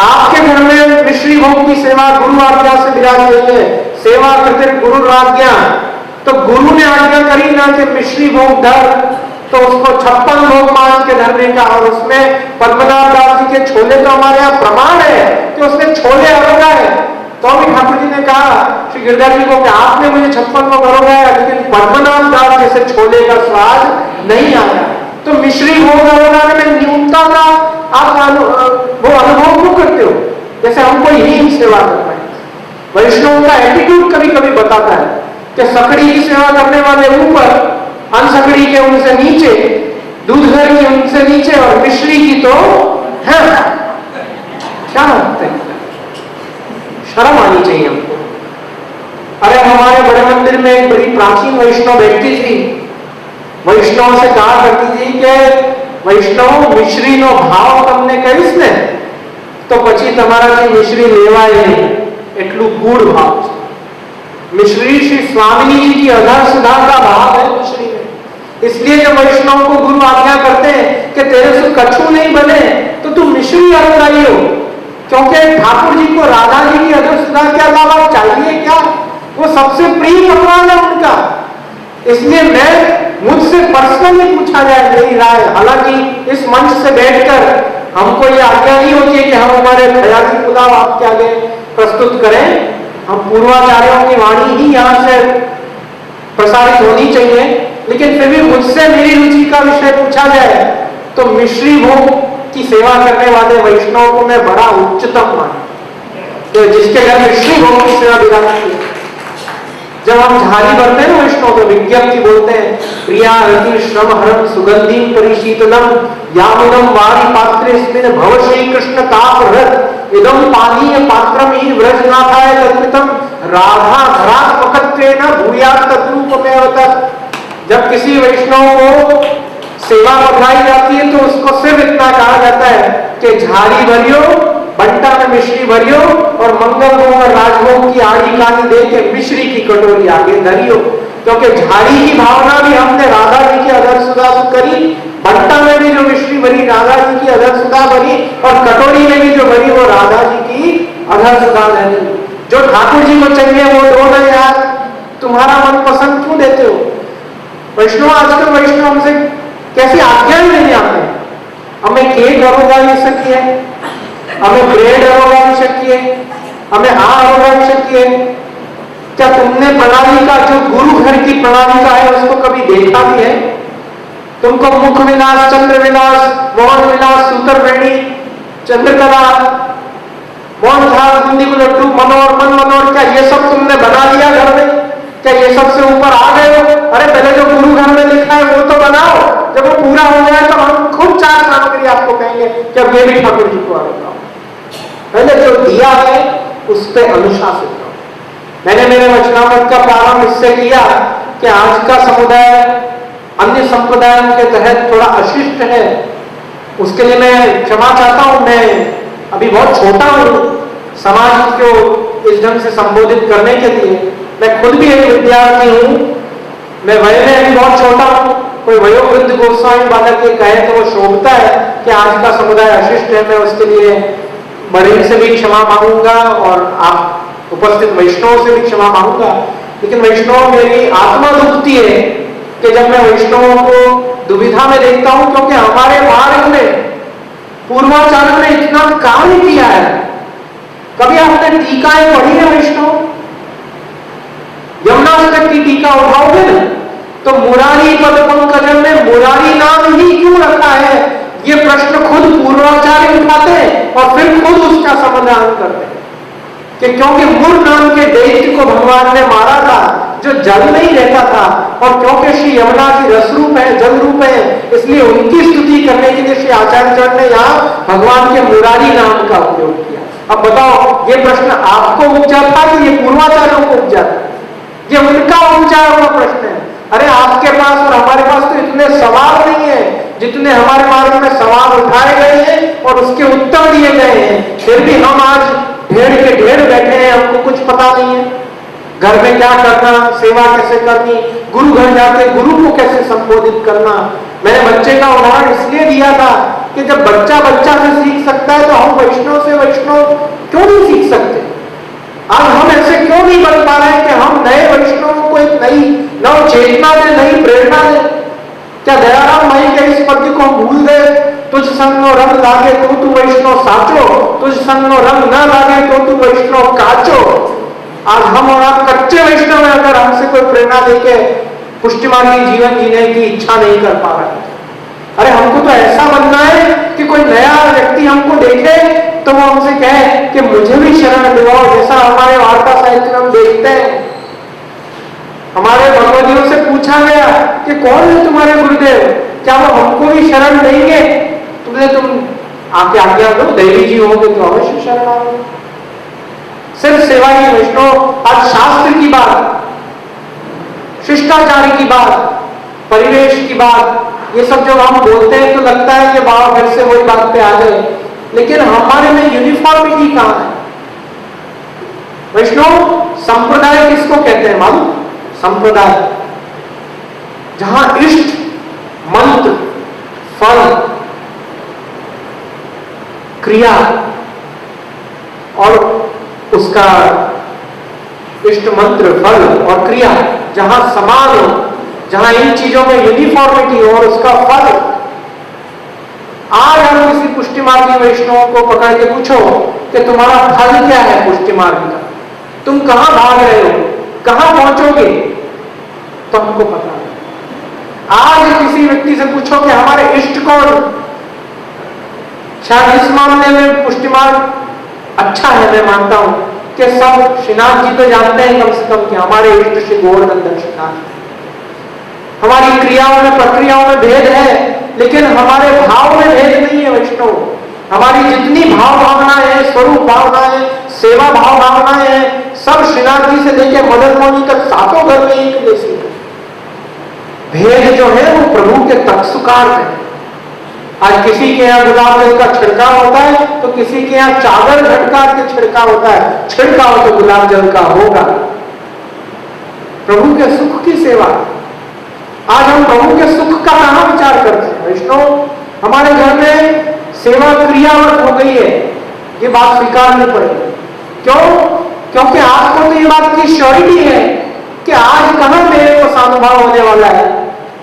आपके घर में मिश्री भोग की सेवा गुरु आज्ञा से विराज रही है। सेवा करते गुरु आज्ञा, तो गुरु ने आज्ञा करी ना कि मिश्री भोग धर, तो उसको 56 भोग मान के धरने का। और उसमें पद्मनाभ दास जी के छोले तो हमारे यहाँ प्रमाण है कि उसने छोले अरोगा है। तो अभी ठाकुर जी ने कहा श्री गिरधर जी को कि आपने मुझे 56 भोग अरोगाया, लेकिन पद्मनाभ दास जैसे छोले का स्वाद नहीं आया। तो मिश्री भोग अरोगाने में न्यूनता का आप वो अनुभव क्यों करते हो? जैसे हमको यही सेवा करना है। वैष्णव का एटीट्यूड कभी कभी बताता है कि सकड़ी की सेवा करने वाले ऊपर, अनसकड़ी के उनसे नीचे, दूध घर की उनसे नीचे और मिश्री की तो है। क्या लगता है? शर्म आनी चाहिए हमको। अरे हमारे बड़े मंदिर में एक बड़ी प्राचीन वैष्णव बैठती थी। वैष्णव से कहा करती थी कि वैष्णव मिश्री नो भाव तमने कहीस ने तो પછી તમારાથી मिश्री લેવાય नहीं, એટલું ગૂઢ भाव છે। मिश्री श्री स्वामी जी की अधर सुधा का भाव है मिश्री में। इसलिए जब वैष्णव को गुरु आज्ञा करते हैं कि तेरे से कछु नहीं बने तो तू मिश्री अनुगाई हो, क्योंकि ठाकुर जी को राधा जी की अधर सुधा के अलावा चाहिए क्या? वो सबसे प्रिय भगवान है उनका। इसलिए मैं मुझसे पर्सनली पूछा जाए मेरी राय, हालांकि इस मंच से बैठकर हमको ये आज्ञा नहीं होती है कि हम हमारे ख्याली पुलाव आपके आगे प्रस्तुत करें। हम पूर्वाचार्यों की वाणी ही यहाँ से प्रसारित होनी चाहिए, लेकिन फिर भी मुझसे मेरी रुचि का विषय पूछा जाए तो मिश्री भोग की सेवा करने वाले वैष्णव को मैं बड़ा उच्चतम मानूं तो जिसके घर मिश्री भोग की सेवा दी जाती है। जब हम झाड़ी भरते हैं वैष्णव तो विज्ञप्ति बोलते हैं, प्रिया रति श्रम हरम सुगंधि परिशीतलम यामिदम वारी पात्रे स्मिन भव श्री कृष्ण ताप रथ इदम पानीय पात्रम ही व्रजनाथाय तत्कृतम राधा धरात्मकत्वेन भूयात् तद्रूपमेव तत्। जब किसी वैष्णव को सेवा पधराई जाती है तो उसको सिर्फ इतना कहा जाता है कि झाड़ी भरियो, बंटा में मिश्री भरियो और मंगल भोग और राजभोग की आड़ी कानी दे के मिश्री की कटोरी आगे धरियो। क्योंकि झाड़ी की भावना भी हमने राधा जी की अधर सुधा करी, बंटा में भी जो मिश्री भरी राधा जी की अधर सुधा भरी और कटोरी में भी जो भरी वो राधा जी की अधर सुधा भरी। जो ठाकुर जी को चाहिए वो दो ना यार, तुम्हारा मन पसंद क्यों देते हो? वैष्णव आजकल वैष्णव हमसे कैसी आज्ञाएं नहीं आते, हमें केक अरोगाई शक्ति है, हमें ब्रेड अरोगाई शक्ति है, हमें अरोगाई शक्ति है। क्या तुमने प्रणाली का जो गुरु घर की प्रणाली का है उसको कभी देखा भी है? तुमको मुख विलास, चंद्र विलास, मोहन विलास, सूत्रवेणी, चंद्रकला, मोहन झाल, बुंदी को लड्डू, मनोहर, मन मनोहर, क्या ये सब तुमने बना लिया घर में? क्या ये सबसे ऊपर आ गए हो? अरे पहले जो गुरु घर में लिखा है वो तो बनाओ, जब वो पूरा हो जाए तो हम खुद चार सामग्री आपको कहेंगे कि अब ये भी ठाकुर जी को बताओ। पहले जो दिया है उस पर अनुशासित करो। मैंने मेरे वचनामृत का प्रारंभ इससे किया कि आज का समुदाय अन्य संप्रदायों के तहत थोड़ा अशिष्ट है, उसके लिए मैं क्षमा चाहता हूं। मैं अभी बहुत छोटा हूं समाज को इस ढंग से संबोधित करने के लिए। मैं खुद भी एक विद्यार्थी हूं, मैं वय में अभी बहुत छोटा हूं। कोई वयोवृद्ध गोस्वामी बालक के कहे तो वो शोभता है कि आज का समुदाय अशिष्ट है। मैं उसके लिए बड़े से भी क्षमा मांगूंगा और आप उपस्थित वैष्णव से भी क्षमा मांगूंगा। लेकिन वैष्णव मेरी आत्मा दुखती है कि जब मैं वैष्णवों को दुविधा में देखता हूं, क्योंकि हमारे मार्ग में पूर्वाचार्यों ने इतना काम किया है। कभी आपने टीकाएं पढ़ी है वैष्णव? यमुनाष्टक की टीका उठाओगे ना तो मुरारी पद पंकजन में मुरारी नाम ही क्यों रखा है, ये प्रश्न खुद पूर्वाचार्य उठाते हैं और फिर खुद उसका समाधान करते हैं कि क्योंकि मुर नाम के दैत्य को भगवान ने मारा था जो जल नहीं रहता था, और क्योंकि श्री यमुना जी रस रूप है, जल रूप है, इसलिए उनकी स्तुति करने के लिए श्री आचार्य ने यहाँ भगवान के मुरारी नाम का उपयोग किया। अब बताओ ये प्रश्न आपको उपजा था कि ये पूर्वाचार्यों को उपजा था? ये उनका उपचार हुआ प्रश्न है। अरे आपके पास और हमारे पास तो इतने सवाल नहीं है जितने हमारे मार्ग में सवाल उठाए गए हैं और उसके उत्तर दिए गए हैं। फिर भी हम आज ढेर के ढेर बैठे हैं, हमको कुछ पता नहीं है घर में क्या करना, सेवा कैसे करनी, गुरु घर जाके गुरु को कैसे संबोधित करना। मैंने बच्चे का उदाहरण इसलिए दिया था कि जब बच्चा से सीख सकता है तो हम वैष्णव से वैष्णव क्यों नहीं सीख सकते? आज हम ऐसे क्यों नहीं बन पा रहे हैं कि हम नए वैष्णवों को एक नई नव चेतना दे, नई प्रेरणा दे? क्या दयाराम माई के इस पद्य को हम भूल गए? तुझ संग रंग लागे तो तू वैष्णव साचो, तुझ संग रंग न लागे तो तू वैष्णव काचो। आज हम और आप कच्चे वैष्णव हैं अगर हमसे कोई प्रेरणा देके पुष्टिमार्गी जीवन जीने की इच्छा नहीं कर पा रहे। अरे हमको तो ऐसा बनना है कि कोई नया व्यक्ति हमको देखे तो वो हमसे कहे कि मुझे भी शरण दिलाओ, जैसा हमारे वार्ता साहित्य में हम देखते हैं। हमारे भगवतियों से पूछा गया कि कौन है तुम्हारे गुरुदेव, क्या वो हमको भी शरण देंगे? तुम आके आज्ञा दो, देवी जी होंगे तो अवश्य शरण आओगे। सिर्फ सेवा ही वैष्णव। आज शास्त्र की बात, शिष्टाचार की बात, परिवेश की बात, ये सब जब हम बोलते हैं तो लगता है कि बाबा फिर से वही बात पे आ गए, लेकिन हमारे में यूनिफॉर्मिटी कहां है? वैष्णव संप्रदाय किसको कहते हैं मालूम? संप्रदाय जहां इष्ट, मंत्र, फल, क्रिया और उसका इष्ट मंत्र, फल और क्रिया जहां समान हो, जहां इन चीजों में यूनिफॉर्मिटी हो और उसका फल। आज हम किसी पुष्टि मार्गी वैष्णव को पकड़ के पूछो कि तुम्हारा फल क्या है पुष्टि मार्ग का, तुम कहां भाग रहे हो, कहां पहुंचोगे, तो हमको पता नहीं। आज किसी व्यक्ति से पूछो कि हमारे इष्ट कौन, शायद इस मामले में पुष्टि मार्ग अच्छा है। मैं मानता हूं कि सब श्रीनाथ जी तो जानते हैं कम से कम कि हमारे इष्ट श्री गोवर्धन श्रीनाथ। हमारी क्रियाओं में, प्रक्रियाओं में भेद है, लेकिन हमारे भाव में भेद नहीं है वैष्णव। हमारी जितनी भाव भावनाएं हैं, स्वरूप भावनाएं, सेवा भाव भावनाएं हैं, सब श्रीनाथ जी से लेकर मदन मोहनी तक सातों घर में एक जैसी है। भेद जो है वो प्रभु के तत्सुकार है। आज किसी के यहाँ गुलाब जल का छिड़काव होता है तो किसी के यहाँ चादर झटका के छिड़काव होता है, छिड़काव तो गुलाब जल का होगा। प्रभु के सुख की सेवा। आज हम प्रभु के सुख का कहां विचार करते हैं? वैष्णव, हमारे घर में सेवा क्रियावत हो गई है, ये बात स्वीकारनी पड़ेगी। क्यों? क्योंकि आपको तो ये बात की श्योरिटी है कि आज कहां मेरे को सानुभाव होने वाला है।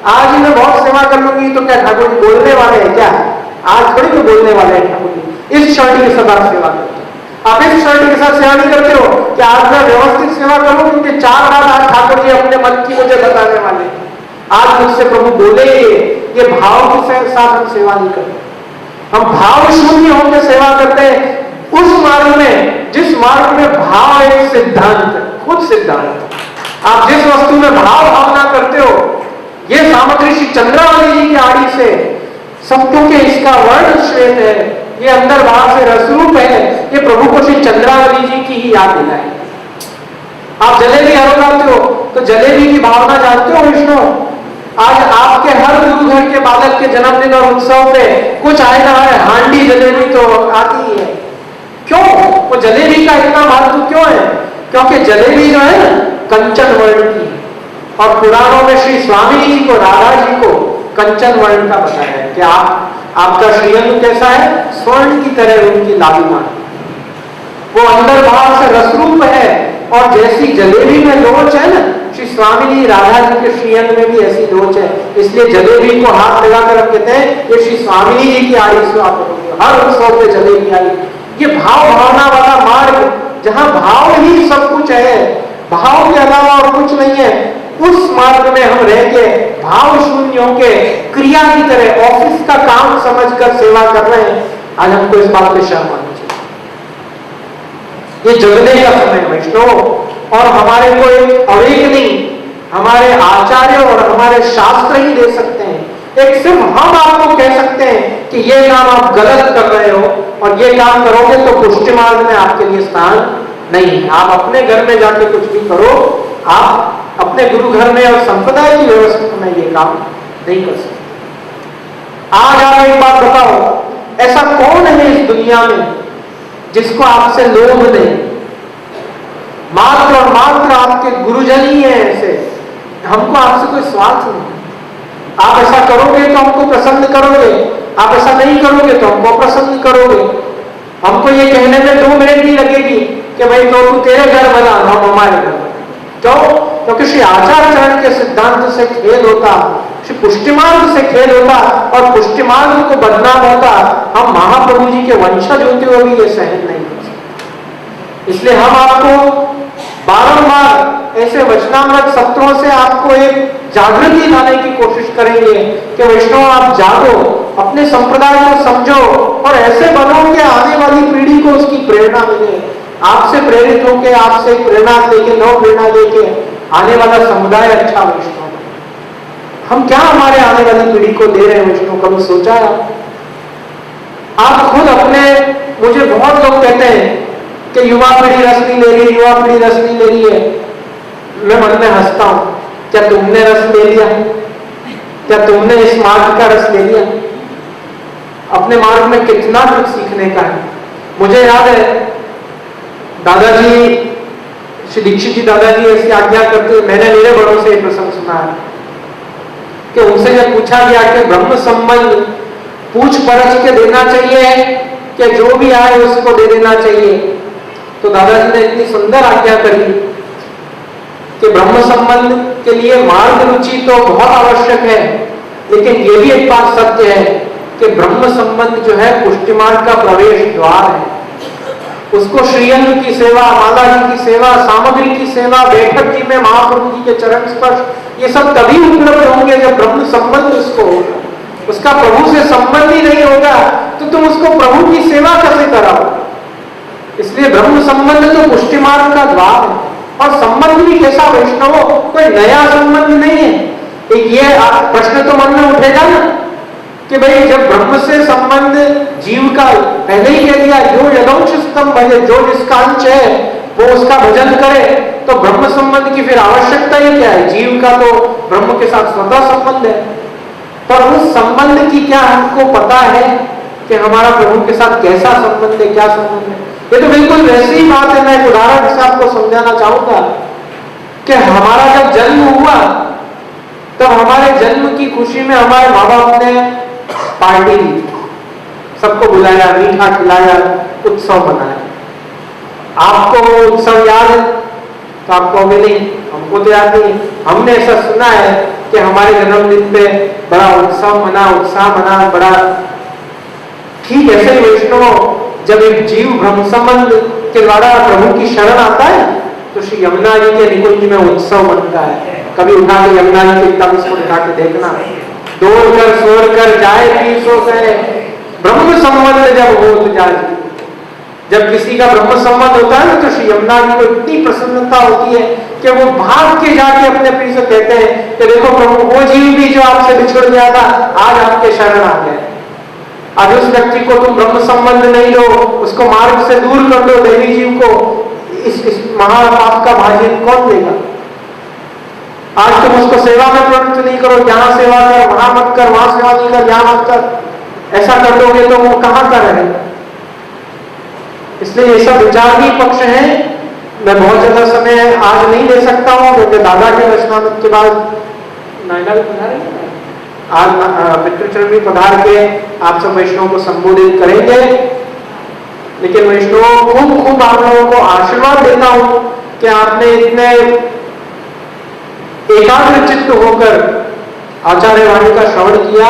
आज ही मैं बहुत सेवा कर लूंगी तो क्या ठाकुर जी बोलने वाले हैं क्या? आज थोड़ी तो बोलने वाले हैं ठाकुर जी। इस श्योरिटी के साथ सेवा करते हो। आप इस श्योरिटी के साथ सेवा नहीं करते हो कि आज मैं व्यवस्थित सेवा करूं, क्योंकि 4 बार आज ठाकुर जी अपने मन की मुझे बताने वाले हैं, आज मुझसे प्रभु बोलेंगे। ये भाव के साथ हम सेवा नहीं करते। हम भाव शून्य होकर सेवा करते हैं उस मार्ग में जिस मार्ग में भाव एक सिद्धांत, खुद सिद्धांत। आप जिस वस्तु में भाव भावना करते हो, ये सामग्री श्री चंद्रावली जी की आड़ी से सब, क्योंकि इसका वर्ण श्वेत है, ये अंदर बाहर से रसरूप है, ये प्रभु को श्री चंद्रावली जी की ही याद दिलाए। आप जलेबी हरगाते हो तो जलेबी की भावना जानते हो विष्णु? आज आपके हर गुरु घर के बालक के जन्मदिन और उत्सव पे कुछ आए ना आए हांडी जलेबी तो आती ही है। क्यों? वो जलेबी का इतना महत्व क्यों है? क्योंकि जलेबी जो है ना कंचन वर्ण की, और पुराणों में श्री स्वामी जी को, राधा जी को कंचन वर्ण का बताया है कि आपका श्रीअंग कैसा है? स्वर्ण की तरह उनकी लालिमा, वो अंदर बाहर से रसरूप है। और जैसी जलेबी में लोच है ना, श्री स्वामी जी राधा जी के श्रीअंग में भी ऐसी लोच है। इसलिए जलेबी को हाथ लगाकर हम कहते हैं ये श्री स्वामी जी की आड़ी से आप हर उत्सव पे जलेबी आई। ये भाव भावना वाला मार्ग, जहां भाव ही सब कुछ है, भाव के अलावा और कुछ नहीं है, उस मार्ग में हम रह के भाव शून्य होके क्रिया की तरह ऑफिस का काम समझकर सेवा कर रहे हैं। आज हमको इस बात पे शर्म आनी चाहिए। ये जगने का समय वैष्णव, और हमारे को एक अवेकनिंग हमारे आचार्य और हमारे शास्त्र ही दे सकते हैं। एक सिर्फ हम आपको कह सकते हैं कि ये काम आप गलत कर रहे हो और ये काम करोगे तो पुष्टि मार्ग में आपके लिए स्थान नहीं है। आप अपने घर में जाके कुछ भी करो, आप अपने गुरु घर में और संप्रदाय की व्यवस्था में ये काम नहीं कर सकते। आज आप एक बात बताओ, ऐसा कौन है इस दुनिया में जिसको आपसे लोभ नहीं? मात्र और मात्र आपके गुरुजन ही है ऐसे। हमको आपसे कोई स्वार्थ नहीं। आप ऐसा करोगे तो हमको प्रसन्न करोगे, आप ऐसा नहीं करोगे तो हमको प्रसन्न करोगे। हमको ये कहने में 2 मिनट नहीं लगेगी कि भाई तो तू तेरे घर बना, हम हमारे घर बना। क्यों? क्योंकि श्री आचार्य के सिद्धांत से खेल होता, श्री पुष्टिमार्ग से खेल होता, और पुष्टिमार्ग को बदनाम होता। हम महाप्रभु जी के वंशज होते हुए भी ये सहन नहीं कर सकते। इसलिए हम आपको बारंबार ऐसे वचनामृत सत्रों से आपको एक जागृति लाने की कोशिश करेंगे कि वैष्णव आप जागो, अपने संप्रदाय को समझो और ऐसे बनो कि आने वाली पीढ़ी को उसकी प्रेरणा मिले। आपसे प्रेरित होकर, आपसे प्रेरणा लेके, नव प्रेरणा लेके आने वाला समुदाय अच्छा वैष्णव। हम क्या हमारे आने वाली पीढ़ी को दे रहे हैं वैष्णव? कभी सोचा है आप खुद अपने? मुझे बहुत लोग कहते हैं कि युवा पीढ़ी रस नहीं ले रही, युवा पीढ़ी रस नहीं ले रही है। मैं मन में हंसता हूं, क्या तुमने रस ले लिया? क्या तुमने इस मार्ग का रस ले लिया? अपने मार्ग में कितना कुछ सीखने का है। मुझे याद है दादाजी, श्री दीक्षित जी दादाजी ऐसी आज्ञा करते, मैंने मेरे बड़ों से प्रसंग सुना है कि उनसे जब पूछा गया कि ब्रह्म संबंध पूछ परछ के देना चाहिए कि जो भी आए उसको दे देना चाहिए, तो दादाजी ने इतनी सुंदर आज्ञा करी कि ब्रह्म संबंध के लिए मार्ग रुचि तो बहुत आवश्यक है, लेकिन ये भी एक बात सत्य है कि ब्रह्म संबंध जो है पुष्टि मार्ग का प्रवेश द्वार है। उसको श्रीअंग की सेवा, माला जी की सेवा, सामग्री की सेवा, बैठक जी में महाप्रभु जी के चरण स्पर्श, ये सब तभी उपलब्ध होंगे जब ब्रह्म संबंध उसको होगा। उसका प्रभु से संबंध ही नहीं होगा तो तुम उसको प्रभु की सेवा कैसे कराओ? इसलिए ब्रह्म संबंध तो पुष्टि मार्ग का द्वार है। और संबंध भी कैसा वैष्णव? कोई नया संबंध नहीं है। एक ये प्रश्न तो मन में उठेगा ना कि भाई जब ब्रह्म से संबंध जीव का, पहले ही कह दिया जो यदंश स्तंभ भजे, जो जिसका अंश है वो उसका भजन करे, तो ब्रह्म संबंध की फिर आवश्यकता ही क्या है? जीव का तो ब्रह्म के साथ स्वतः संबंध है, पर उस संबंध की क्या हमको पता है कि हमारा प्रभु के साथ कैसा संबंध है, क्या संबंध है? ये तो बिल्कुल वैसी ही बात है। मैं एक उदाहरण से आपको समझाना चाहूंगा कि हमारा जब जन्म हुआ तब हमारे जन्म की खुशी में हमारे माँ बाप ने पार्टी दी, सबको बुलाया, मीठा खिलाया, उत्सव मनाया। आपको वो उत्सव याद है? तो आपको भी नहीं, हमको तो याद नहीं। हमने ऐसा सुना है कि हमारे जन्मदिन पे बड़ा उत्सव मना, उत्साह मना, बड़ा ठीक। ऐसे ही वैष्णव जब एक जीव ब्रह्म संबंध के द्वारा प्रभु की शरण आता है तो श्री यमुना जी के निकुंज में उत्सव बनता है। कभी उठा के यमुना जी के तम को उठा के देखना, दौड़ कर सोर कर जाए पीसो से ब्रह्म संबंध जब हो तो जाए। जब किसी का ब्रह्म संबंध होता है ना तो श्री यमुना जी को इतनी प्रसन्नता होती है कि वो भाग के जाके अपने प्रिय से कहते हैं कि देखो प्रभु, वो जीव भी जो आपसे बिछड़ गया था आज आपके शरण आ गए। आज उस व्यक्ति को तुम ब्रह्म संबंध नहीं दो, उसको मार्ग से दूर कर दो, देवी जीव को इस महापाप का भाजन कौन देगा? आज तुम उसको सेवा में प्रवृत्त नहीं करो, यहाँ सेवा कर, वहां मत कर, वहां सेवा नहीं कर, यहाँ मत कर, ऐसा कर दोगे तो वो कहां का रहेगा? इसलिए ये सब विचार ही पक्ष है। मैं बहुत ज्यादा समय आज नहीं दे सकता हूँ क्योंकि दादा के दर्शनानंद के बाद नायडा भी पधारे, आज मित्रचरण भी पधार के आप सब वैष्णव को संबोधित करेंगे। लेकिन वैष्णव खूब आप लोगों को आशीर्वाद देता हूं कि आपने इतने एकाग्र चित्त होकर आचार्य वाणी का श्रवण किया।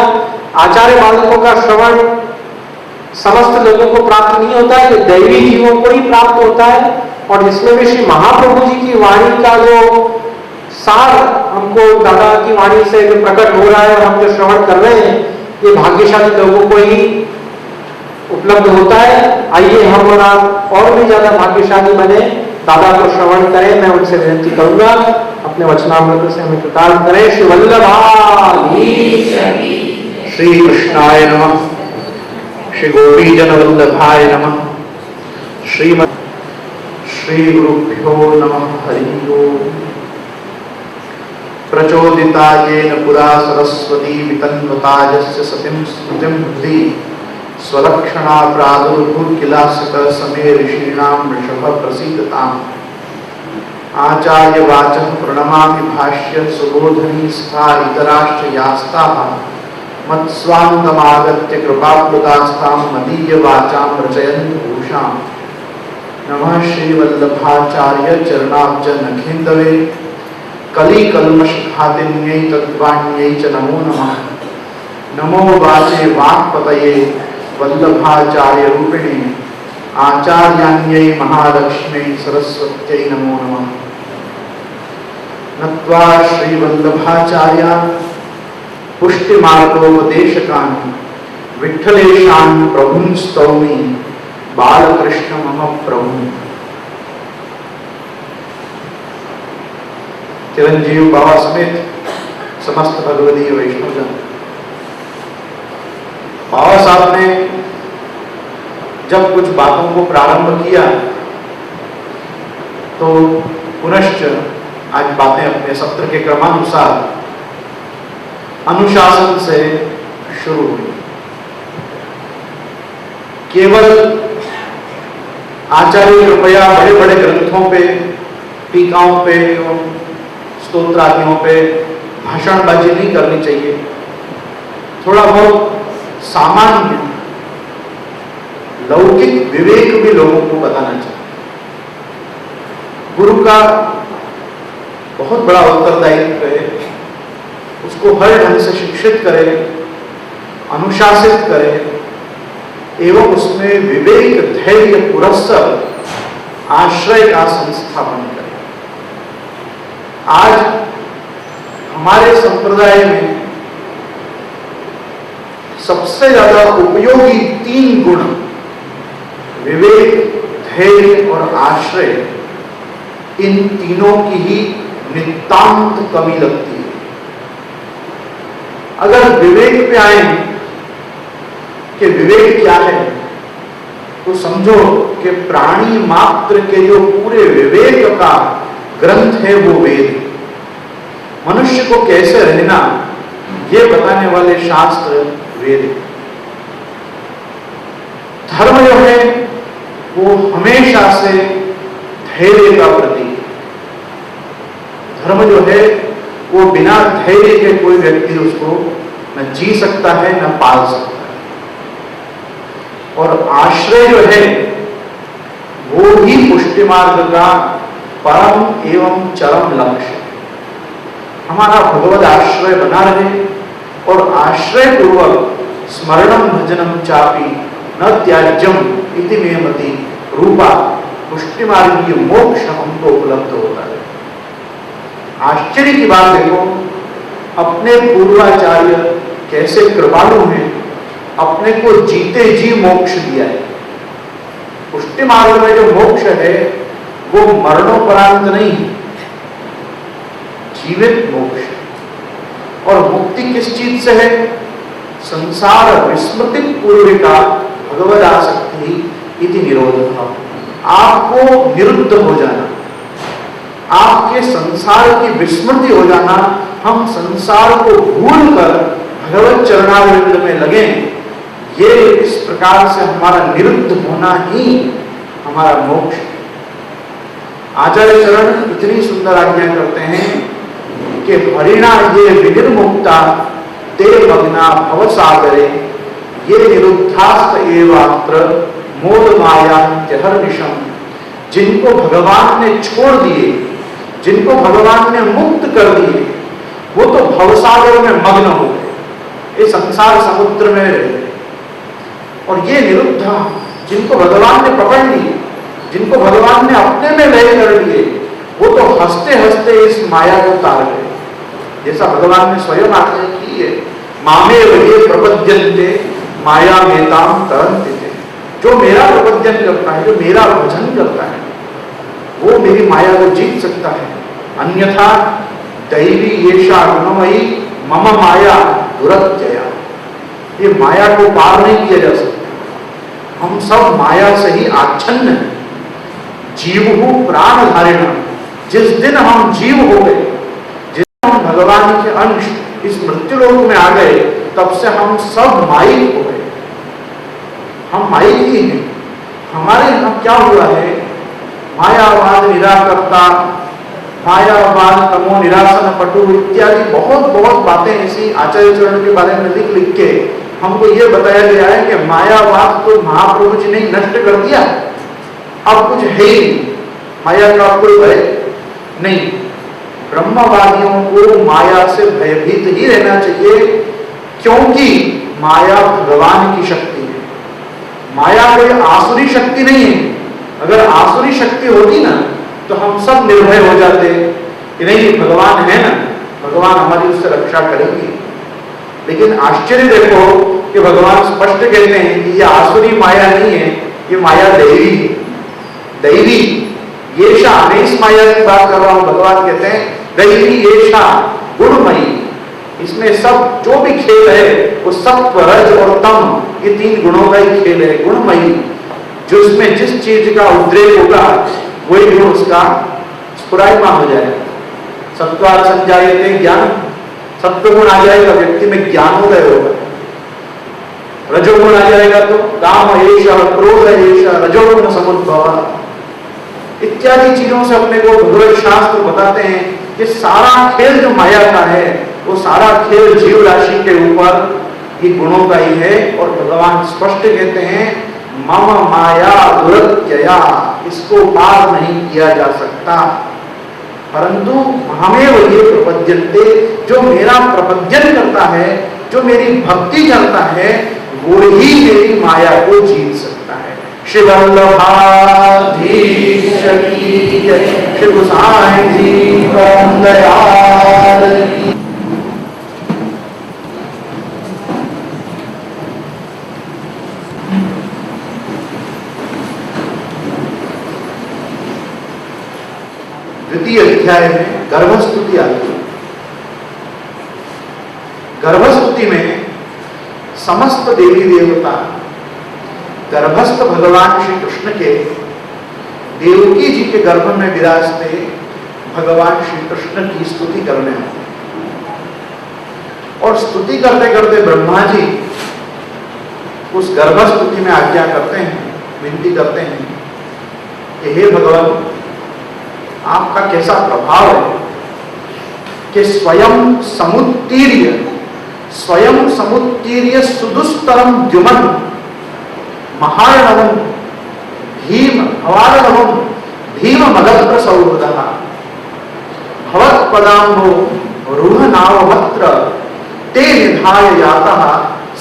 आचार्य बालकों का श्रवण समस्त लोगों को प्राप्त नहीं होता है, ये दैवी जीवों को ही प्राप्त होता है। और जिसमें भी श्री महाप्रभु जी की वाणी का जो सार हमको दादा की वाणी से जो प्रकट हो रहा है और हम जो श्रवण कर रहे हैं, ये भाग्यशाली लोगों को ही उपलब्ध होता है। आइए हम और आप और भी ज्यादा भाग्यशाली बने, दादा को श्रवण करें। मैं उनसे विनती करूंगा अपने वचनामृत से हमें कृतार्थ करें। श्री वल्लभाधीश श्री कृष्णाय नमः, श्री गोपी जन वल्लभाय नमः, श्री गुरुभ्यो नमः। हरि ओम। प्रचोदिता येन पुरा सरस्वती वितन्वता यस्य सतिं स्मृतिं बुद्धि स्वलक्षणा प्रादुर्भूर्किलासित समे ऋषीणां वृषभ प्रसीदताम्। आचार्य वाचः प्रणमामि भाष्य सुबोधनी स्था इतराश्च यास्ताः मत्स्वान्तमागत्य कृपाप्लुतास्तां मदीय वाचां रचयन्तु भूषाम्। नमः श्री वल्लभाचार्य चरणाब्ज नखेन्दवे कली कल्मषघातिन्यै तद्वाण्यै च नमो नमः। नमो वाचे वाक्पतये वल्लभाचार्य रूपिणे आचार्यान्यै महालक्ष्म्यै सरस्वत्यै नमो नमः। नत्वा श्री वल्लभाचार्यान् पुष्टिमार्गोपदेशकान् विठ्ठलेशान् प्रभुं स्तौमि बालकृष्ण मम प्रभु। चिरंजीव बाबा समेत समस्त भगवदीय वैष्णवजन, बाबा साहब ने जब कुछ बातों को प्रारंभ किया तो पुनश्च आज बातें अपने सत्र के क्रमानुसार अनुशासन से शुरू हुई। केवल आचार्य कृपया बड़े बड़े ग्रंथों पे, टीकाओं पे, स्तोत्रादियों पे भाषणबाजी नहीं करनी चाहिए। थोड़ा बहुत सामान्य लौकिक विवेक भी लोगों को बताना चाहिए। गुरु का बहुत बड़ा उत्तरदायित्व है, उसको हर ढंग से शिक्षित करे, अनुशासित करे एवं उसमें विवेक धैर्य पुरस्सर आश्रय का संस्थापन करे। आज हमारे संप्रदाय में सबसे ज्यादा उपयोगी 3 गुण विवेक, धैर्य और आश्रय, इन तीनों की ही नितांत कमी लगती है। अगर विवेक पे आए कि विवेक क्या है तो समझो कि प्राणी मात्र के जो पूरे विवेक का ग्रंथ है वो वेद। मनुष्य को कैसे रहना ये बताने वाले शास्त्र वेद। धर्म जो है वो हमेशा से धैर्य का प्रतीक। धर्म जो है वो बिना धैर्य के कोई व्यक्ति उसको न जी सकता है न पाल सकता है। और आश्रय जो है वो ही पुष्टि मार्ग का परम एवं चरम लक्ष्य। हमारा भगवद आश्रय बना रहे और आश्रय पूर्वक स्मरणम भजनम चापी न त्याज्यम इति मे मति रूपा पुष्टि मार्गीय मोक्ष हमको उपलब्ध होता है। आश्चर्य की बात देखो, अपने पूर्वाचार्य कैसे कृपालु हैं, अपने को जीते जी मोक्ष दिया है। पुष्टि मार्ग में जो मोक्ष है वो मरणोपरांत नहीं, जीवित मोक्ष। और मुक्ति किस चीज से है? संसार विस्मृति पूर्विका भगवद आसक्ति इति निरोधः। आपको निरुद्ध हो जाना, आपके संसार की विस्मृति हो जाना, हम संसार को भूलकर भगवत चरणारविंद में लगे, ये इस प्रकार से हमारा निरुद्ध होना ही हमारा मोक्ष है। आचार्य चरण इतनी सुंदर आज्ञा करते हैं कि हरिणा ये विनिर्मुक्ता ते मग्ना भव सागरे ये निरुद्धास्त एवात्र मोद माया जहर्निशम। जिनको भगवान ने छोड़ दिए, जिनको भगवान ने मुक्त कर दिए, वो तो भवसागर में मग्न हो गए, ये संसार समुद्र में रहे। और ये निरुद्धा जिनको भगवान ने पकड़ लिए, जिनको भगवान ने अपने में लय कर लिए, वो तो हंसते हंसते इस माया को तार गए। जैसा भगवान ने स्वयं आज्ञा की है, मामेव ये प्रपद्यन्ते माया मेताम तरन्ते। जो मेरा प्रपद्यन करता है, जो मेरा भजन करता है, वो मेरी माया को जीत सकता है। अन्यथा दैवी येषा गुणमयी मम माया दुरत्यया। ये माया को पार नहीं किया जा सकता। हम सब माया से ही आच्छन्न हैं। जीवहु प्राणधारिण। जिस दिन हम जीव हो गए, जिस दिन हम भगवान के अंश इस मृत्युलोक में आ गए, तब से हम सब माइक हो गए। हम माइक ही हैं। हमारे यहाँ क्या हुआ है? मायावाद निराकर्ता, मायावाद तमो निरासन पटु इत्यादि बहुत बहुत बातें ऐसी आचार्य चरण के बारे में लिख लिख के हमको ये बताया गया है कि मायावाद तो महाप्रभु जी ने नष्ट कर दिया, अब कुछ है ही नहीं, माया का कोई भय नहीं। ब्रह्मवादियों को माया से भयभीत ही रहना चाहिए, क्योंकि माया भगवान की शक्ति है। माया कोई आसुरी शक्ति नहीं है। अगर आसुरी शक्ति होती ना तो हम सब निर्भय हो जाते कि नहीं, भगवान है ना, भगवान हमारी उससे रक्षा करेंगे। लेकिन आश्चर्य देखो कि भगवान स्पष्ट कहते हैं कि ये आसुरी माया नहीं है, ये माया दैवी है। दैवी येषा, मैं इस माया की बात कर रहा हूं। भगवान कहते हैं दैवी येषा गुणमयी। इसमें सब जो भी खेल है वो सत्व रज और तम, ये तीन गुणों का ही खेल है। गुणमयी, जो इसमें जिस चीज का उद्रेक होगा वही गुण उसका स्फुरायमान हो जाएगा। सत्वात् संजायते ज्ञान, सत्व गुण आ जाएगा व्यक्ति में, ज्ञानोदय होगा। रजोगुण आ जाएगा तो काम एषः क्रोध एषः रजोगुण समुद्भव इत्यादि चीजों से अपने को भगवत शास्त्र बताते हैं कि सारा खेल जो माया का है वो सारा खेल जीव राशि के ऊपर ये गुणों का ही है। और भगवान स्पष्ट कहते हैं मम माया दुरत्यया, इसको पार नहीं किया जा सकता। परंतु हमें ये प्रपद्यन्ते, जो मेरा प्रपद्यन करता है, जो मेरी भक्ति करता है, वो ही मेरी माया को जीत सकता है। श्री वल्लभाधीश की जय, श्री गोसाई जी परम दयाल की। द्वितीय अध्याय में गर्भस्तुति आती है। गर्भस्तुति में समस्त देवी देवता गर्भस्थ भगवान श्री कृष्ण के देवकी जी के गर्भ में विराजते भगवान श्री कृष्ण की स्तुति करने आते हैं। और स्तुति करते करते ब्रह्मा जी उस गर्भ स्तुति में आज्ञा करते हैं, विनती करते हैं कि हे भगवान, आपका कैसा प्रभाव है कि स्वयं समुत्तीर्य सुदुस्तरम द्युमन महारणवम भीम मदत्र सौहृदः भवत्पदाम्भो रूहनावमत्र ते निधाय यातः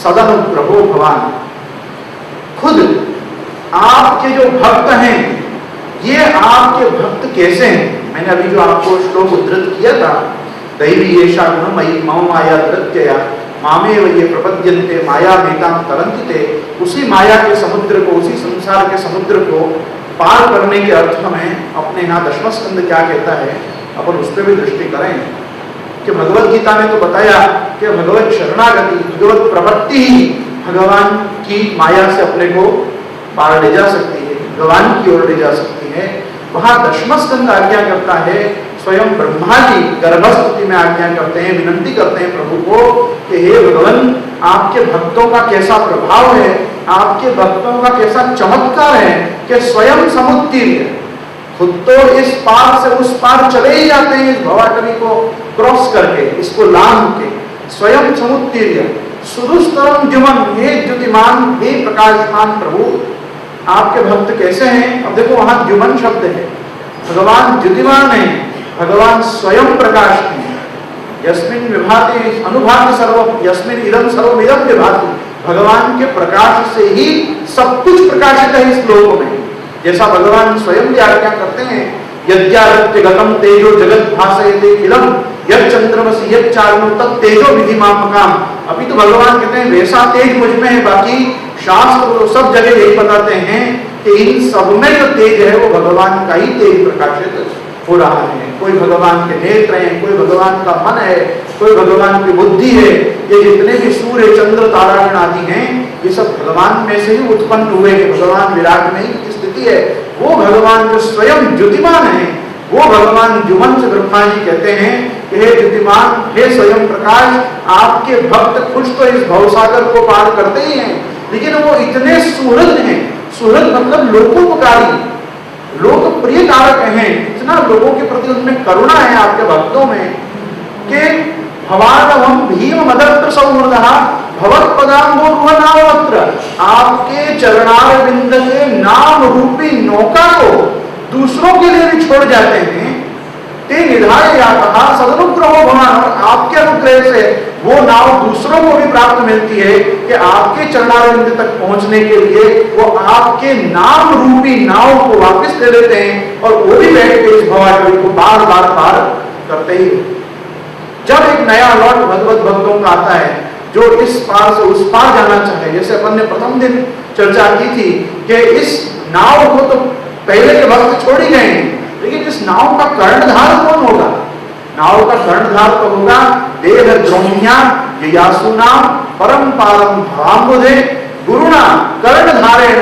सदनुग्रहो भवान। खुद आपके जो भक्त हैं, ये आपके भक्त कैसे हैं? मैंने अभी जो आपको श्लोक उद्धृत किया था, दैवी येषा गुणमयी मम माया धृत्यया मामेव ये प्रपद्यन्ते माया मेतां तरन्ति ते। उसी माया के समुद्र को, उसी संसार के समुद्र को पार करने के अर्थ में अपने यहाँ दशम स्कंद क्या कहता है, अपन उस पर भी दृष्टि करें कि भगवत गीता ने तो बताया कि भगवत शरणागति, भगवत प्रपत्ति ही भगवान की माया से अपने को पार ले जा सकती है, भगवान की ओर ले जा सकती है। वहां दशम स्कंद आज्ञा करता है, स्वयं ब्रह्मा जी गर्भस्तुति में आज्ञा करते हैं, विनंती करते हैं प्रभु को कि हे भगवान, आपके भक्तों का कैसा प्रभाव है, आपके भक्तों का कैसा चमत्कार है कि स्वयं समुत्तीर्य, खुद तो इस पार से उस पार चले ही जाते हैं, इस भवाटवी को क्रॉस करके, इसको लांघ के, स्वयं समुत्तीर्य सुदुस्तरम द्युमन, हे द्युतिमान, हे प्रकाशमान प्रभु, आपके भक्त कैसे हैं? अब देखो वहां द्युमन शब्द है, भगवान द्युतिमान है, भगवान स्वयं प्रकाश है। यस्मिन विभाति अनुभाति सर्वम यस्मिन इदम सर्वम इदम विभाति, भगवान के प्रकाश से ही सब कुछ प्रकाशित है इस लोक में। जैसा भगवान स्वयं भी आज्ञा करते हैं, यद्यादित्य गतम तेजो जगत भासयते किलम यत् चंद्रमसि यत् चारणो तत् तेजो विधिमापकाम। अभी तो भगवान कहते हैं वैसा तेज मुझ में है, बाकी शास्त्र तो सब जगह यही बताते हैं कि इन सब में जो तेज है वो भगवान का ही तेज प्रकाशित हो रहा है। कोई भगवान के नेत्र हैं, कोई भगवान का मन है, कोई भगवान की बुद्धि है। ये जितने भी सूर्य चंद्र तारागण आदि हैं, ये सब भगवान में से ही उत्पन्न हुए हैं, भगवान विराट में ही स्थिति है। वो भगवान जो स्वयं द्युतिमान है, वो भगवान द्युमन से ब्रह्मा जी कहते हैं कि हे द्युतिमान, हे स्वयं प्रकाश, आपके भक्त कुछ तो इस भवसागर को पार करते ही हैं, लेकिन वो इतने सुहृद हैं, सुहृद मतलब लोकोपकारी, लोकप्रिय कारक हैं, इतना लोगों के प्रति उनमें करुणा है आपके भक्तों में कि भवानवम भीम मदत्र सौहृदः भवत्पदाम्भो रूहनावमत्र, आपके चरणारविंद के नाम रूपी नौका को दूसरों के लिए भी छोड़ जाते हैं। ते निधाय यातः सदनुग्रहो भवान, और आपके अनुग्रह से वो नाव दूसरों को भी प्राप्त मिलती है कि आपके चरणारविंद तक पहुंचने के लिए वो आपके नाम रूपी नाव को वापस ले लेते हैं, और वो भी बैठ के इस भवाटवी को बार बार पार करते ही। जब एक नया लॉट भगवत भक्तों का आता है जो इस पार से उस पार जाना चाहे, जैसे अपन ने प्रथम दिन चर्चा की थी कि इस नाव को तो पहले के भक्त छोड़ ही गए हैं, लेकिन इस नाव का कर्णधार कौन होगा? नाव का कर्णधार तो होगा देह द्रोण्या ययासुना परम पारम भावुदे गुरुणा कर्णधारेण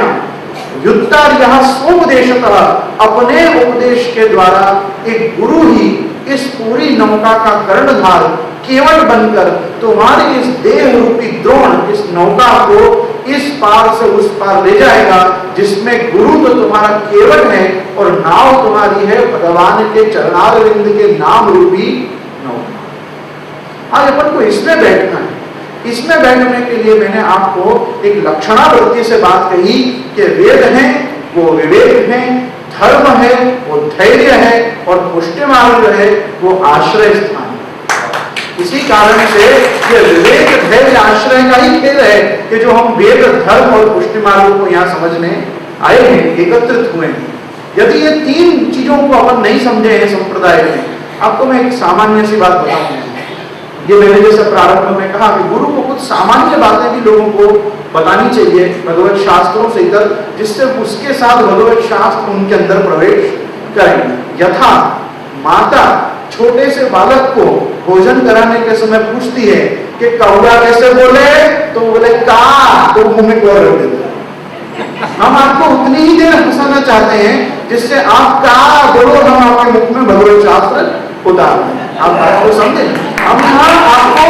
युक्तार्यः स्वोपदेशतः, अपने उपदेश के द्वारा एक गुरु ही इस पूरी नौका का कर्णधार केवल बनकर तुम्हारी इस देह रूपी द्रोण, इस नौका को इस पार से उस पार ले जाएगा, जिसमें गुरु तो तुम्हारा केवल है और नाव तुम्हारी है भगवान के चरणारविंद के नाम रूपी नौका। आज अपन को इसमें बैठना है। इसमें बैठने के लिए मैंने आपको एक लक्षणावृत्ति से बात कही कि वेद हैं वो विवेक है, धर्म है वो धैर्य है, और पुष्टि मार्ग है वो आश्रय स्थान है। इसी कारण से ये विवेक धैर्य आश्रय का ही खेल है कि जो हम वेद धर्म और पुष्टि मार्ग को यहाँ समझने आए हैं, एकत्रित हुए हैं। यदि ये तीन चीजों को अपन नहीं समझे हैं संप्रदाय में, आपको मैं एक सामान्य सी बात बताऊंगा। ये मैंने जैसे प्रारंभ में कहा कि गुरु को कुछ सामान्य बातें भी लोगों को बतानी चाहिए भगवत शास्त्रों से इधर, जिससे उसके साथ भगवत शास्त्र उनके अंदर प्रवेश करें। यथा माता छोटे से बालक को भोजन कराने के समय पूछती है कि कौवा कैसे बोले, तो बोले का, तो मुंह में गोर रख देता है। हम आपको उतनी ही देर हंसाना चाहते हैं जिससे आप क्या बोलो हम आपके मुख में भगवत शास्त्र उतार दें। आप बात को समझे? हम यहाँ आपको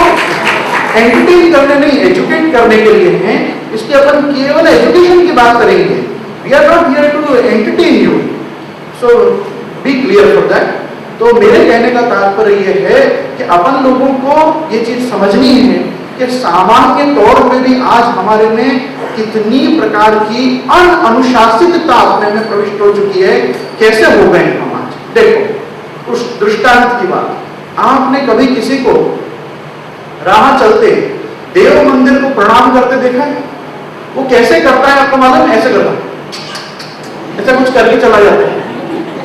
एंटरटेन करने नहीं, एजुकेट करने के लिए हैं। इसलिए अपन केवल एजुकेशन की बात करेंगे। We are not here to entertain you, so be clear for that. तो मेरे कहने का तात्पर्य यह है कि अपन लोगों को ये चीज समझनी है कि सामान्य तौर पे भी आज हमारे में कितनी प्रकार की अनअनुशासितता अपने में प्रविष्ट हो चुकी है। कैसे हो गए हम आज? देखो उस दृष्टांत की बात, आपने कभी किसी को राह चलते देव मंदिर को प्रणाम करते देखा है? वो कैसे करता है आपको मालूम? ऐसे करता है, ऐसा कुछ करके चला जाता है।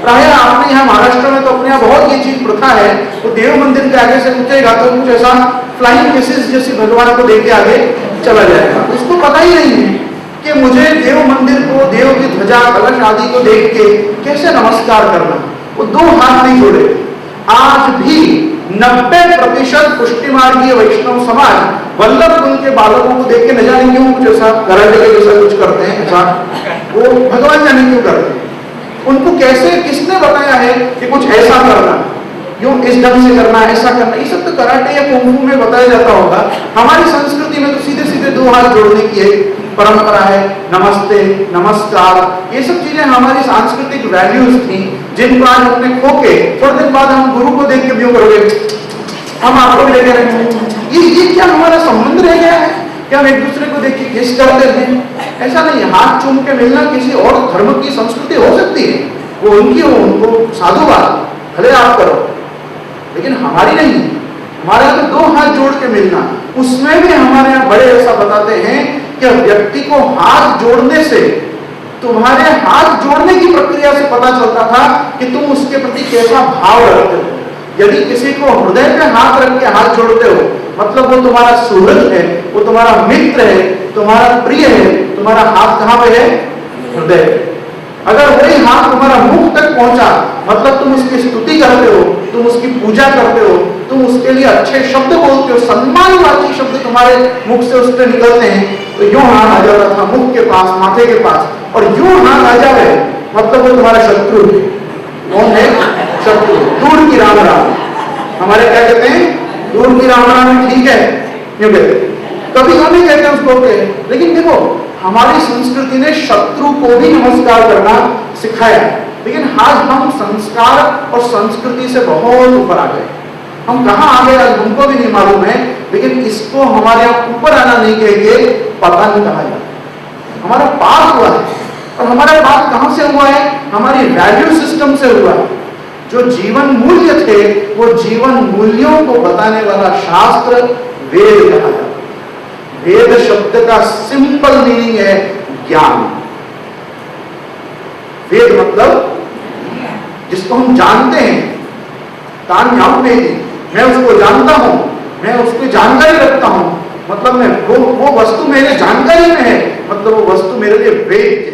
प्राय आपने यहाँ महाराष्ट्र में तो अपने यहाँ बहुत ये चीज प्रथा है, वो देव मंदिर के आगे से उठेगा तो कुछ ऐसा फ्लाइंग किसेस जैसे भगवान को देख के आगे चला जाएगा। उसको पता ही नहीं है कि मुझे देव मंदिर को, देव की ध्वजा कलश आदि को देख के कैसे नमस्कार करना। वो दो हाथ नहीं जोड़े। आज भी 90% पुष्टि मार्गीय वैष्णव समाज वल्लभ कुल के बालकों को देख के न जाने क्यों कुछ ऐसा कराटे के जैसा कुछ करते हैं, ऐसा वो भगवान जाने क्यों करते हैं। उनको कैसे, किसने बताया है कि कुछ ऐसा करना, यूं इस ढंग से करना, ऐसा करना? ये सब तो कराटे या कुंफू में बताया जाता होगा। हमारी संस्कृति में तो सीधे सीधे दो हाथ जोड़ने की एक परंपरा है, नमस्ते, नमस्कार, ये सब चीजें हमारी सांस्कृतिक वैल्यूज थी जिनको आज अपने खो के थोड़े दिन बाद हम गुरु को देख के क्यों करोगे, हम आपको लेके रहेंगे। ये क्या हमारा संबंध रह गया है कि हम एक दूसरे को देख के किस करते हैं? ऐसा नहीं। हाथ चूम के मिलना किसी और धर्म की संस्कृति हो सकती है, वो उनकी हो, उनको साधुवाद भले आप करो, लेकिन हमारी नहीं। हमारे यहाँ तो दो हाथ जोड़ के मिलना, उसमें भी हमारे यहाँ बड़े ऐसा बताते हैं कि व्यक्ति को हाथ जोड़ने से, तुम्हारे हाथ जोड़ने की प्रक्रिया से पता चलता था कि तुम उसके प्रति कैसा भाव रखते हो। यदि किसी को हृदय पे हाथ रख के हाथ जोड़ते हो, मतलब वो तुम्हारा सुहृद है, वो तुम्हारा मित्र है, तुम्हारा प्रिय है। तुम्हारा हाथ कहाँ पे है? हृदय। अगर वही हाथ तुम्हारा मुख तक पहुंचा, मतलब तुम उसकी स्तुति करते हो, तुम उसकी पूजा करते हो, तुम उसके लिए अच्छे शब्द बोलते हो, सम्मानवाची शब्द तुम्हारे मुख से उससे निकलते हैं, तो यूं हाथ आ जाता था मुख के पास, माथे के पास, और यूं हाथ आ जाए मतलब वो तुम्हारा शत्रु है। कौन है? शत्रु। दूर की राम राम, हमारे क्या कहते हैं? दूर की राम राम, ठीक है, क्यों कहते? कभी हम नहीं कहते उसको के। लेकिन देखो हमारी संस्कृति ने शत्रु को भी नमस्कार करना सिखाया, लेकिन आज हम संस्कार और संस्कृति से बहुत ऊपर आ गए। हम कहाँ आ गए आज हमको भी नहीं मालूम है, लेकिन इसको हमारे यहाँ ऊपर आना नहीं कहेंगे, पतन कहा जाता। हमारा पाप हुआ है, और हमारा पाप कहाँ से हुआ है? हमारी वैल्यू सिस्टम से हुआ है। जो जीवन मूल्य थे, वो जीवन मूल्यों को बताने वाला शास्त्र वेद कहा जाता है। वेद शब्द का सिंपल मीनिंग है ज्ञान। वेद मतलब जिसको हम जानते हैं, मैं उसको जानता हूं, मैं उसकी जानकारी रखता हूं, मतलब मैं वो वस्तु मेरे जानकारी में है, मतलब वो वस्तु मेरे लिए वेद